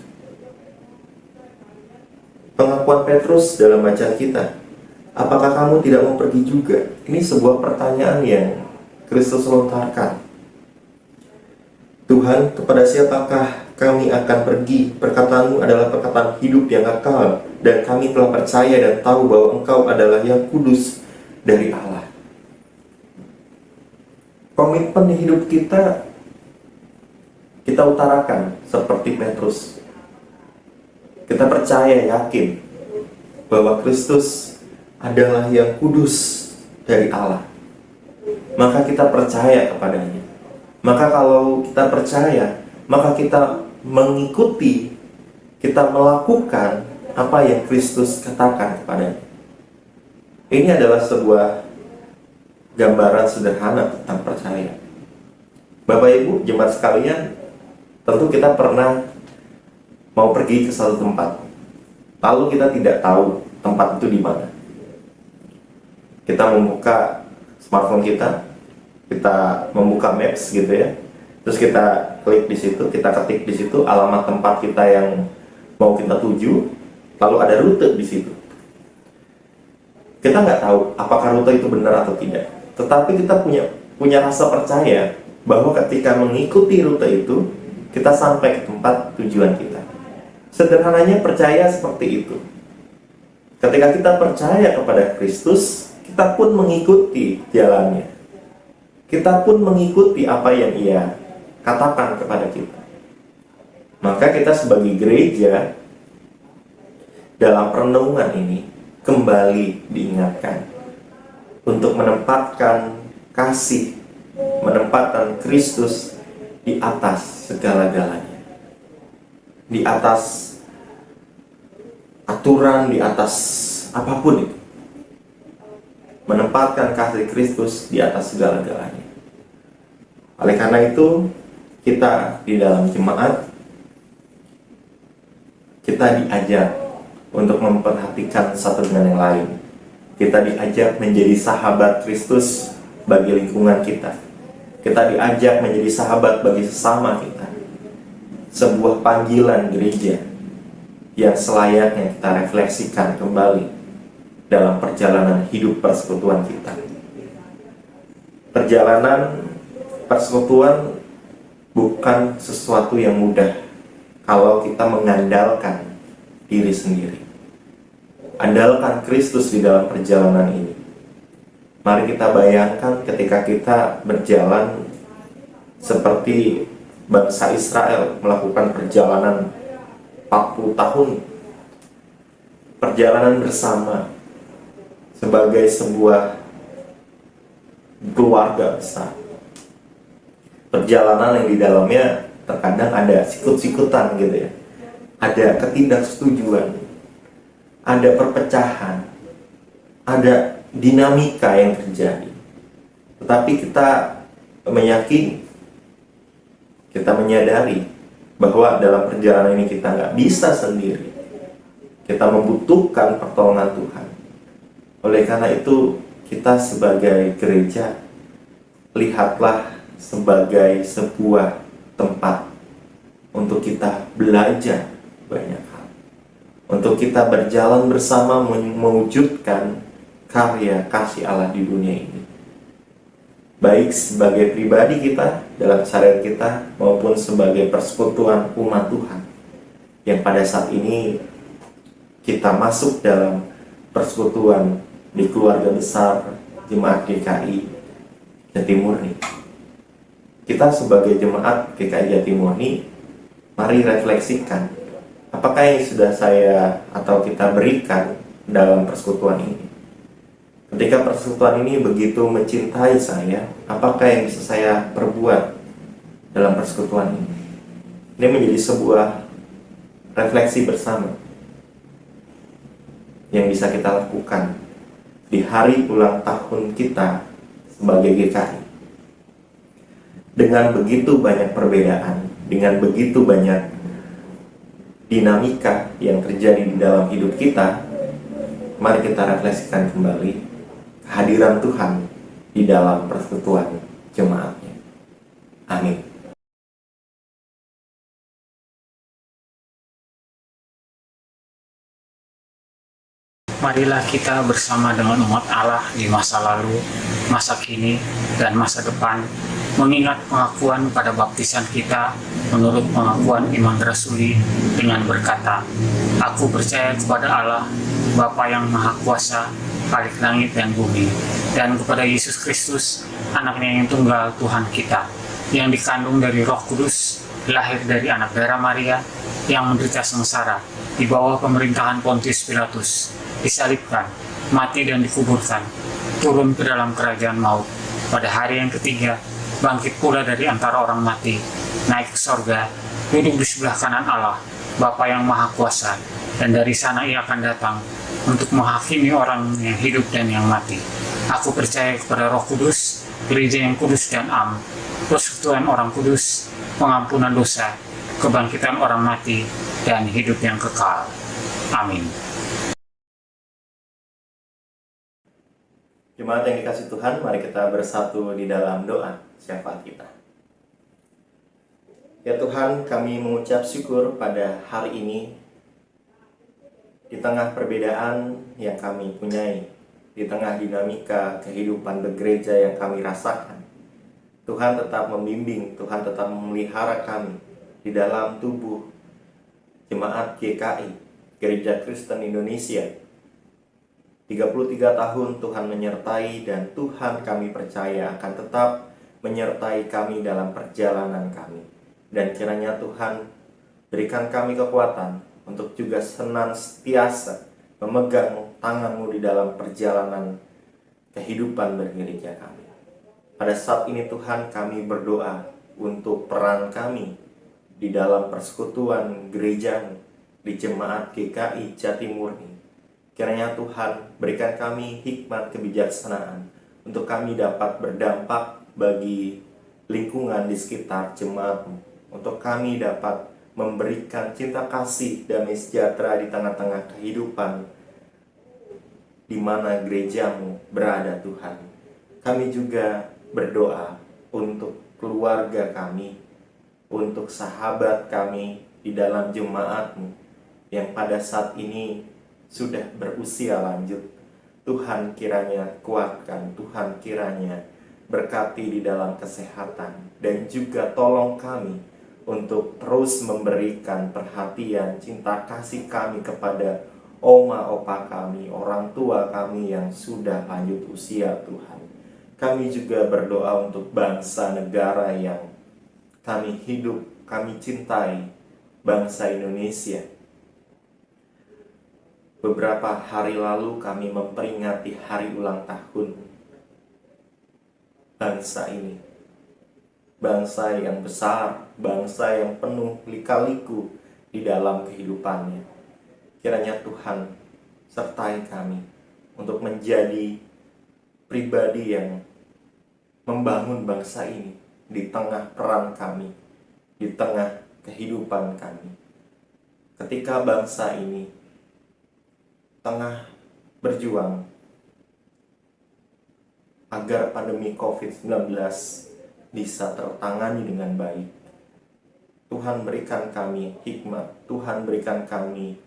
Pengakuan Petrus dalam bacaan kita, apakah kamu tidak mau pergi juga? Ini sebuah pertanyaan yang Kristus lontarkan. Tuhan, kepada siapakah kami akan pergi? Perkataanmu adalah perkataan hidup yang kekal, dan kami telah percaya dan tahu bahwa Engkau adalah yang kudus dari Allah. Komitmen hidup kita utarakan seperti Petrus. Kita percaya, yakin bahwa Kristus adalah yang kudus dari Allah. Maka kita percaya kepadanya. Maka kalau kita percaya, maka kita mengikuti, kita melakukan apa yang Kristus katakan kepadanya. Ini adalah sebuah gambaran sederhana tentang percaya. Bapak Ibu, jemaat sekalian, tentu kita pernah mau pergi ke satu tempat, lalu kita tidak tahu tempat itu di mana. Kita membuka smartphone kita membuka maps gitu ya, terus kita klik di situ, kita ketik di situ alamat tempat kita yang mau kita tuju, lalu ada rute di situ. Kita nggak tahu apakah rute itu benar atau tidak, tetapi kita punya rasa percaya bahwa ketika mengikuti rute itu, kita sampai ke tempat tujuan kita. Sederhananya percaya seperti itu. Ketika kita percaya kepada Kristus, kita pun mengikuti jalannya. kita pun mengikuti apa yang Ia katakan kepada kita. Maka kita sebagai gereja dalam perenungan ini kembali diingatkan untuk menempatkan kasih, menempatkan Kristus di atas segala-galanya, di atas aturan, di atas apapun itu. Menempatkan kasih Kristus di atas segala-galanya. Oleh karena itu, kita di dalam jemaat, kita diajak untuk memperhatikan satu dengan yang lain. Kita diajak menjadi sahabat Kristus bagi lingkungan kita. Kita diajak menjadi sahabat bagi sesama kita. Sebuah panggilan gereja yang selayaknya kita refleksikan kembali dalam perjalanan hidup persekutuan kita. Perjalanan persekutuan bukan sesuatu yang mudah kalau kita mengandalkan diri sendiri. Andalkan Kristus di dalam perjalanan ini. Mari kita bayangkan ketika kita berjalan seperti bangsa Israel melakukan perjalanan 40 tahun. Perjalanan bersama sebagai sebuah keluarga besar. Perjalanan yang di dalamnya terkadang ada sikut-sikutan gitu ya. Ada ketidaksetujuan, ada perpecahan, ada dinamika yang terjadi. Tetapi kita meyakini, kita menyadari bahwa dalam perjalanan ini kita nggak bisa sendiri. Kita membutuhkan pertolongan Tuhan. Oleh karena itu, kita sebagai gereja, lihatlah sebagai sebuah tempat untuk kita belajar banyak hal. Untuk kita berjalan bersama mewujudkan karya kasih Allah di dunia ini. Baik sebagai pribadi kita, dalam syariat kita, maupun sebagai persekutuan umat Tuhan. Yang pada saat ini, kita masuk dalam persekutuan di keluarga besar Jemaat GKI Jatimurni. Kita sebagai Jemaat GKI Jatimurni, mari refleksikan apakah yang sudah saya atau kita berikan dalam persekutuan ini. Ketika persekutuan ini begitu mencintai saya, apakah yang bisa saya perbuat dalam persekutuan ini? Ini menjadi sebuah refleksi bersama yang bisa kita lakukan di hari ulang tahun kita sebagai GKI. Dengan begitu banyak perbedaan, dengan begitu banyak dinamika yang terjadi di dalam hidup kita, mari kita refleksikan kembali kehadiran Tuhan di dalam persekutuan jemaatnya. Amin. Marilah kita bersama dengan umat Allah di masa lalu, masa kini, dan masa depan, mengingat pengakuan pada baptisan kita menurut pengakuan iman rasuli dengan berkata, "Aku percaya kepada Allah, Bapa yang Maha Kuasa, Khalik langit dan bumi, dan kepada Yesus Kristus, Anaknya yang tunggal Tuhan kita, yang dikandung dari Roh Kudus, lahir dari anak darah Maria, yang menderita sengsara di bawah pemerintahan Pontius Pilatus, disalibkan, mati dan dikuburkan, turun ke dalam kerajaan maut, pada hari yang ketiga bangkit pula dari antara orang mati, naik ke sorga, duduk di sebelah kanan Allah, Bapa yang Maha Kuasa, dan dari sana Ia akan datang untuk menghakimi orang yang hidup dan yang mati. Aku percaya kepada Roh Kudus, gereja yang kudus dan am, persekutuan orang kudus, pengampunan dosa, kebangkitan orang mati, dan hidup yang kekal. Amin." Jemaat yang dikasih Tuhan, mari kita bersatu di dalam doa syafaat kita. Ya Tuhan, kami mengucap syukur pada hari ini, di tengah perbedaan yang kami punyai, di tengah dinamika kehidupan gereja yang kami rasakan. Tuhan tetap membimbing, Tuhan tetap memelihara kami di dalam tubuh Jemaat GKI, Gereja Kristen Indonesia. 33 tahun Tuhan menyertai, dan Tuhan kami percaya akan tetap menyertai kami dalam perjalanan kami. Dan kiranya Tuhan berikan kami kekuatan untuk juga senantiasa memegang tangan-Mu di dalam perjalanan kehidupan bergereja kami. Pada saat ini Tuhan, kami berdoa untuk peran kami di dalam persekutuan gereja di Jemaat GKI Jatimurni. Kiranya Tuhan berikan kami hikmat kebijaksanaan untuk kami dapat berdampak bagi lingkungan di sekitar jemaat-Mu, untuk kami dapat memberikan cinta kasih damai sejahtera di tengah-tengah kehidupan di mana gereja-Mu berada Tuhan. Kami juga berdoa untuk keluarga kami, untuk sahabat kami di dalam jemaat-Mu yang pada saat ini sudah berusia lanjut. Tuhan kiranya kuatkan, Tuhan kiranya berkati di dalam kesehatan, dan juga tolong kami untuk terus memberikan perhatian, cinta kasih kami kepada oma opa kami, orang tua kami yang sudah lanjut usia Tuhan. Kami juga berdoa untuk bangsa negara yang kami hidup, kami cintai, bangsa Indonesia. Beberapa hari lalu kami memperingati hari ulang tahun bangsa ini. Bangsa yang besar, bangsa yang penuh lika-liku di dalam kehidupannya. Kiranya Tuhan sertai kami untuk menjadi pribadi yang membangun bangsa ini di tengah peran kami, di tengah kehidupan kami. Ketika bangsa ini tengah berjuang agar pandemi COVID-19 bisa tertangani dengan baik, Tuhan berikan kami hikmat, Tuhan berikan kami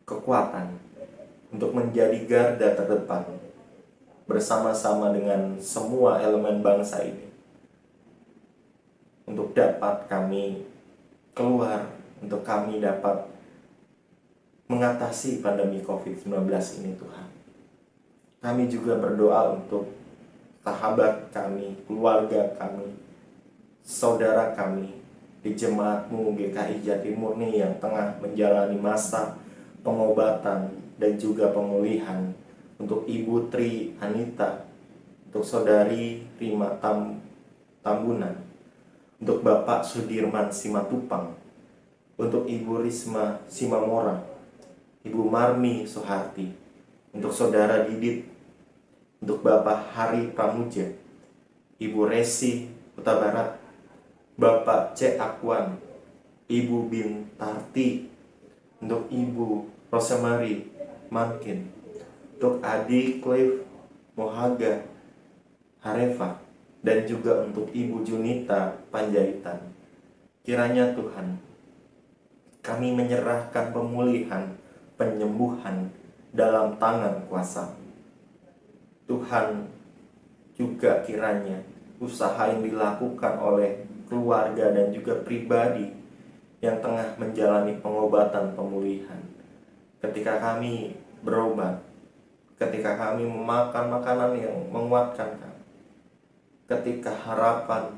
kekuatan untuk menjadi garda terdepan bersama-sama dengan semua elemen bangsa ini, untuk dapat kami keluar, untuk kami dapat mengatasi pandemi COVID-19 ini Tuhan. Kami juga berdoa untuk sahabat kami, keluarga kami, saudara kami di Jemaat-Mu GKI Jatimurni yang tengah menjalani masa pengobatan dan juga pemulihan. Untuk Ibu Tri Anita, untuk Saudari Rima Tambunan, untuk Bapak Sudirman Simatupang, untuk Ibu Risma Simamora, Ibu Marmi Soeharti, untuk Saudara Didit, untuk Bapak Hari Pramuja, Ibu Resi Huta Barat, Bapak C. Akwan, Ibu Bintarti, untuk Ibu Rosemary Mankin, untuk Adi Clive Mohaga Harefa, dan juga untuk Ibu Junita Panjaitan. Kiranya Tuhan, kami menyerahkan pemulihan, penyembuhan dalam tangan kuasa. Tuhan juga kiranya usaha yang dilakukan oleh keluarga dan juga pribadi yang tengah menjalani pengobatan pemulihan, ketika kami berobat, ketika kami memakan makanan yang menguatkan kami, ketika harapan,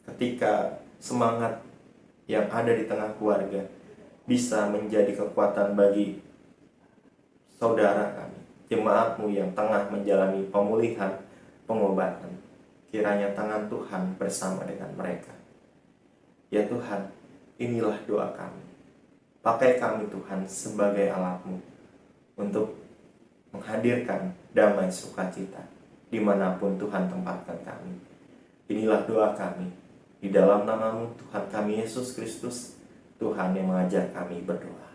ketika semangat yang ada di tengah keluarga bisa menjadi kekuatan bagi saudara kami, jemaat-Mu yang tengah menjalani pemulihan, pengobatan. Kiranya tangan Tuhan bersama dengan mereka. Ya Tuhan, inilah doa kami. Pakai kami Tuhan sebagai alat-Mu untuk menghadirkan damai sukacita dimanapun Tuhan tempatkan kami. Inilah doa kami. Di dalam nama-Mu Tuhan kami Yesus Kristus, Tuhan yang mengajar kami berdoa.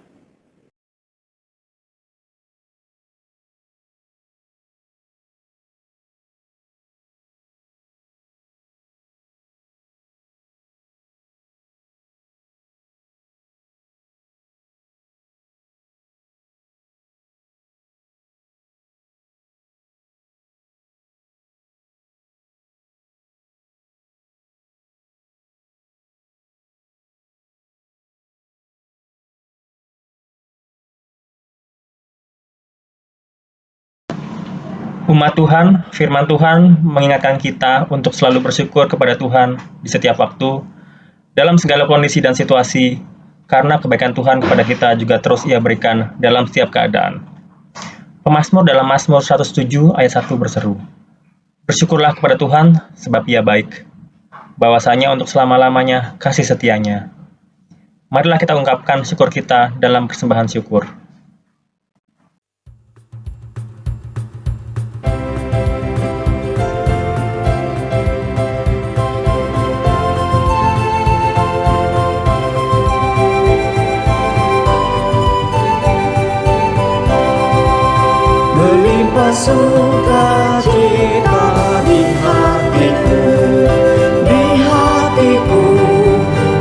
Umat Tuhan, firman Tuhan mengingatkan kita untuk selalu bersyukur kepada Tuhan di setiap waktu, dalam segala kondisi dan situasi, karena kebaikan Tuhan kepada kita juga terus Ia berikan dalam setiap keadaan. Pemazmur dalam Mazmur 107 ayat 1 berseru, "Bersyukurlah kepada Tuhan, sebab Ia baik, bahwasanya untuk selama-lamanya kasih setianya." Marilah kita ungkapkan syukur kita dalam persembahan syukur. Melimpah sukacita di hatiku, di hatiku,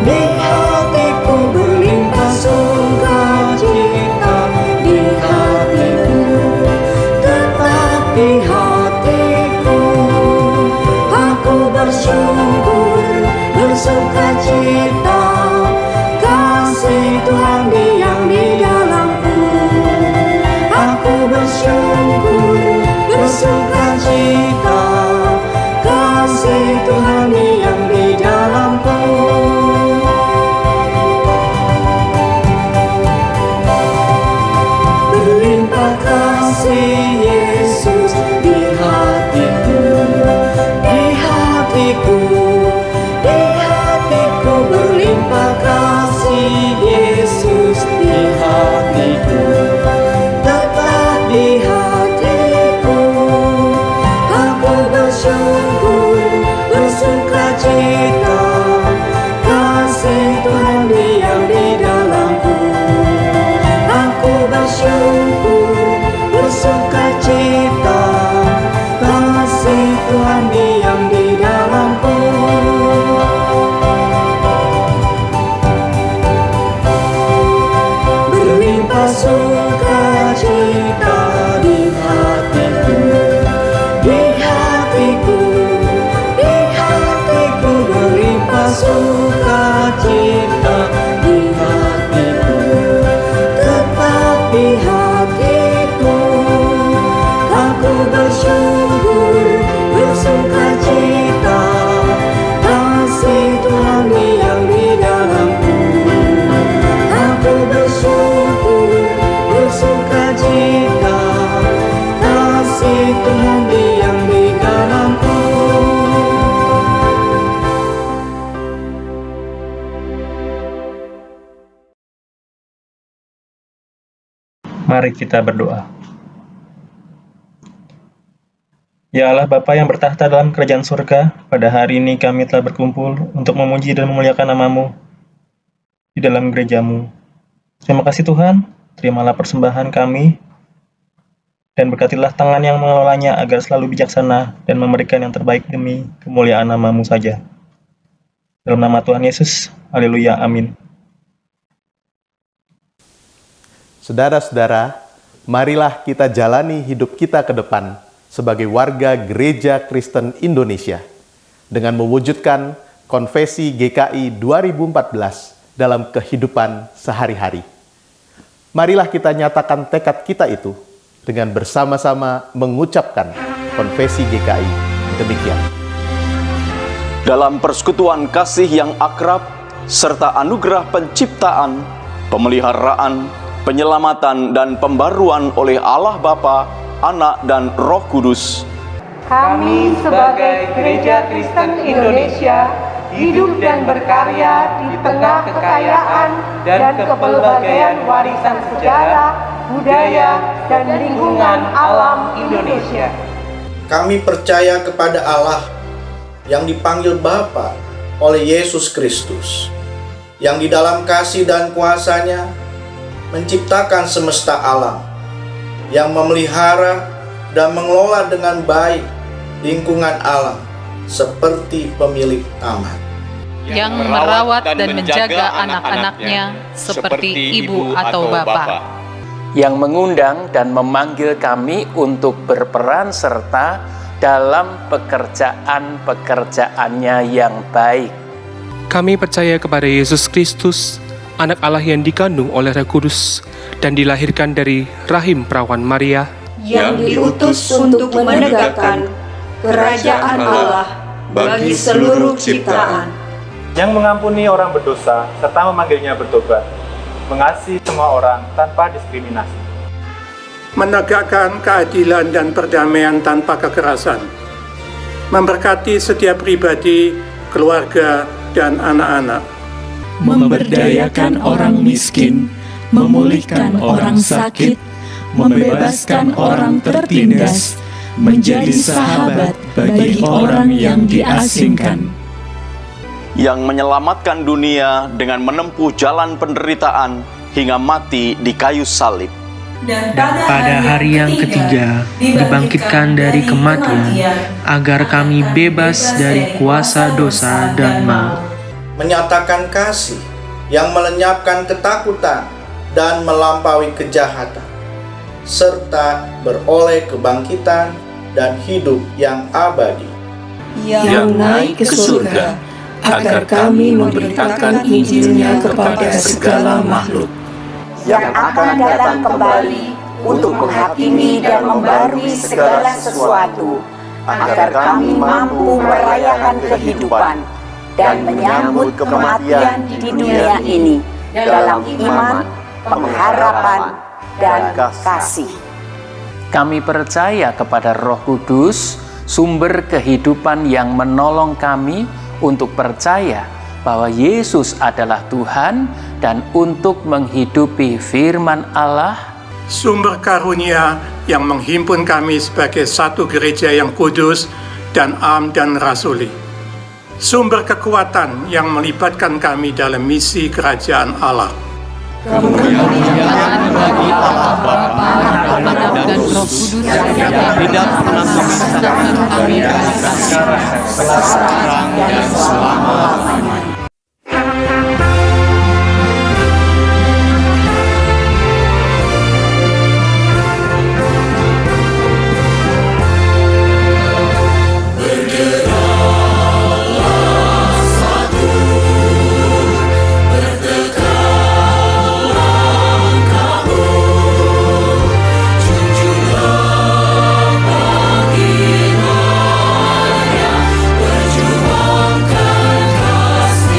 di hatiku, berlimpah sukacita di hatiku, tetap di hatiku. Aku bersyukur, bersukacita, kasih Tuhan diam di dalamku. Aku bersyukur, bersukacita, kasih Tuhan diam di dalamku. Berlimpah kasih Yesus di hatiku, di hatiku, di hatiku, berlimpah kasih Yesus di hatiku, tetap di hatiku. Aku bersyukur, bersukacita, kasih Tuhan diam di dalamku. Aku bersyukur, bersukacita, kasih Tuhan diam di dalamku. Berlimpah sukacita di hatiku, di hatiku, di hatiku, berlimpah sukacita di hatiku, tetap di hatiku. Aku bersyukur, bersukacita, kasih Tuhan diam di dalamku. Aku bersyukur, bersukacita, kasih Tuhan diam di dalamku. Mari kita berdoa. Ya Allah Bapa yang bertahta dalam kerajaan surga, pada hari ini kami telah berkumpul untuk memuji dan memuliakan nama-Mu di dalam gereja-Mu. Terima kasih Tuhan, terimalah persembahan kami, dan berkatilah tangan yang mengelolanya agar selalu bijaksana dan memberikan yang terbaik demi kemuliaan nama-Mu saja. Dalam nama Tuhan Yesus, haleluya, amin. Saudara-saudara, marilah kita jalani hidup kita ke depan sebagai warga Gereja Kristen Indonesia dengan mewujudkan Konfesi GKI 2014 dalam kehidupan sehari-hari. Marilah kita nyatakan tekad kita itu dengan bersama-sama mengucapkan Konfesi GKI demikian. Dalam persekutuan kasih yang akrab serta anugerah penciptaan, pemeliharaan, penyelamatan dan pembaruan oleh Allah Bapa, Anak dan Roh Kudus. Kami sebagai Gereja Kristen Indonesia hidup dan berkarya di tengah kekayaan dan kepelbagaian warisan sejarah, budaya, dan lingkungan alam Indonesia. Kami percaya kepada Allah yang dipanggil Bapa oleh Yesus Kristus, yang di dalam kasih dan kuasa-Nya menciptakan semesta alam, yang memelihara dan mengelola dengan baik lingkungan alam seperti pemilik taman, yang merawat dan menjaga anak-anaknya seperti ibu atau bapa, yang mengundang dan memanggil kami untuk berperan serta dalam pekerjaan-pekerjaannya yang baik. Kami percaya kepada Yesus Kristus, Anak Allah yang dikandung oleh Roh Kudus dan dilahirkan dari rahim perawan Maria, yang diutus untuk menegakkan kerajaan Allah bagi seluruh ciptaan, yang mengampuni orang berdosa serta memanggilnya bertobat, mengasihi semua orang tanpa diskriminasi, menegakkan keadilan dan perdamaian tanpa kekerasan, memberkati setiap pribadi, keluarga, dan anak-anak, memberdayakan orang miskin, memulihkan orang sakit, membebaskan orang tertindas, menjadi sahabat bagi orang yang diasingkan, yang menyelamatkan dunia dengan menempuh jalan penderitaan hingga mati di kayu salib. Dan pada hari yang ketiga dibangkitkan dari kematian, agar kami bebas dari kuasa dosa dan maut. Menyatakan kasih yang melenyapkan ketakutan dan melampaui kejahatan, serta beroleh kebangkitan dan hidup yang abadi. yang naik ke surga, agar kami memberitakan Injilnya kepada segala makhluk, yang akan datang kembali untuk menghakimi dan membarui segala sesuatu, agar kami mampu merayakan kehidupan dan menyambut kematian di dunia ini dalam iman, pengharapan, dan kasih. Kami percaya kepada Roh Kudus, sumber kehidupan yang menolong kami untuk percaya bahwa Yesus adalah Tuhan dan untuk menghidupi firman Allah, sumber karunia yang menghimpun kami sebagai satu gereja yang kudus dan am dan rasuli, sumber kekuatan yang melibatkan kami dalam misi kerajaan Allah. Kemuliaan bagi Allah Bapa, Anak dan Roh Kudus yang tidak pernah memisahkan kami dari sekarang dan selama-lamanya. Perjuangkan kasih.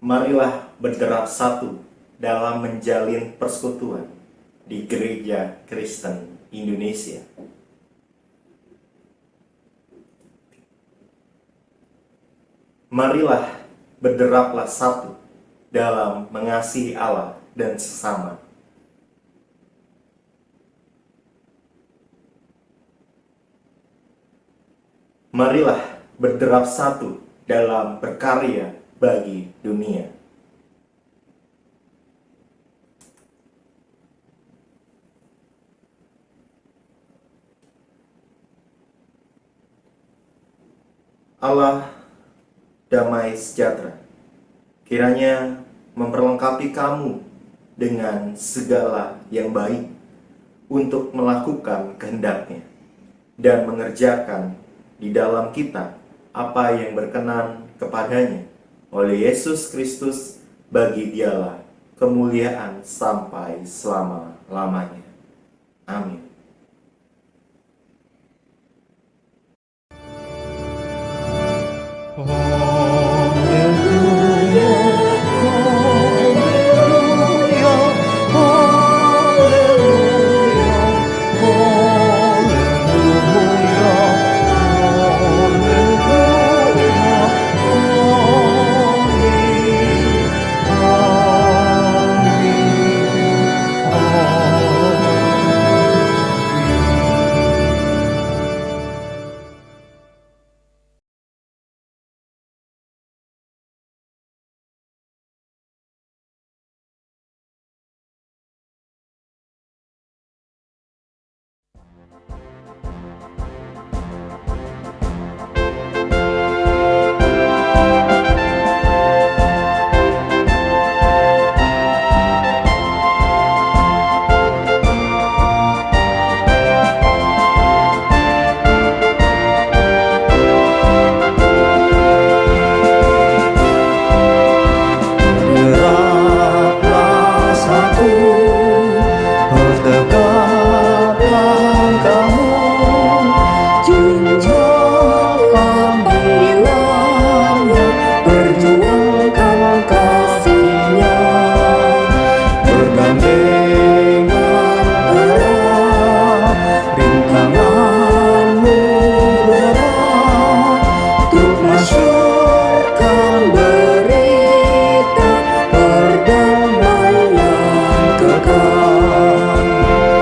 Marilah berderap satu dalam menjalin persekutuan di Gereja Kristen Indonesia. Marilah berderaplah satu dalam mengasihi Allah dan sesama. Marilah berderap satu dalam berkarya bagi dunia. Allah damai sejahtera, kiranya memperlengkapi kamu dengan segala yang baik untuk melakukan kehendak-Nya dan mengerjakan di dalam kita apa yang berkenan kepadanya oleh Yesus Kristus. Bagi Dialah kemuliaan sampai selama-lamanya. Amin.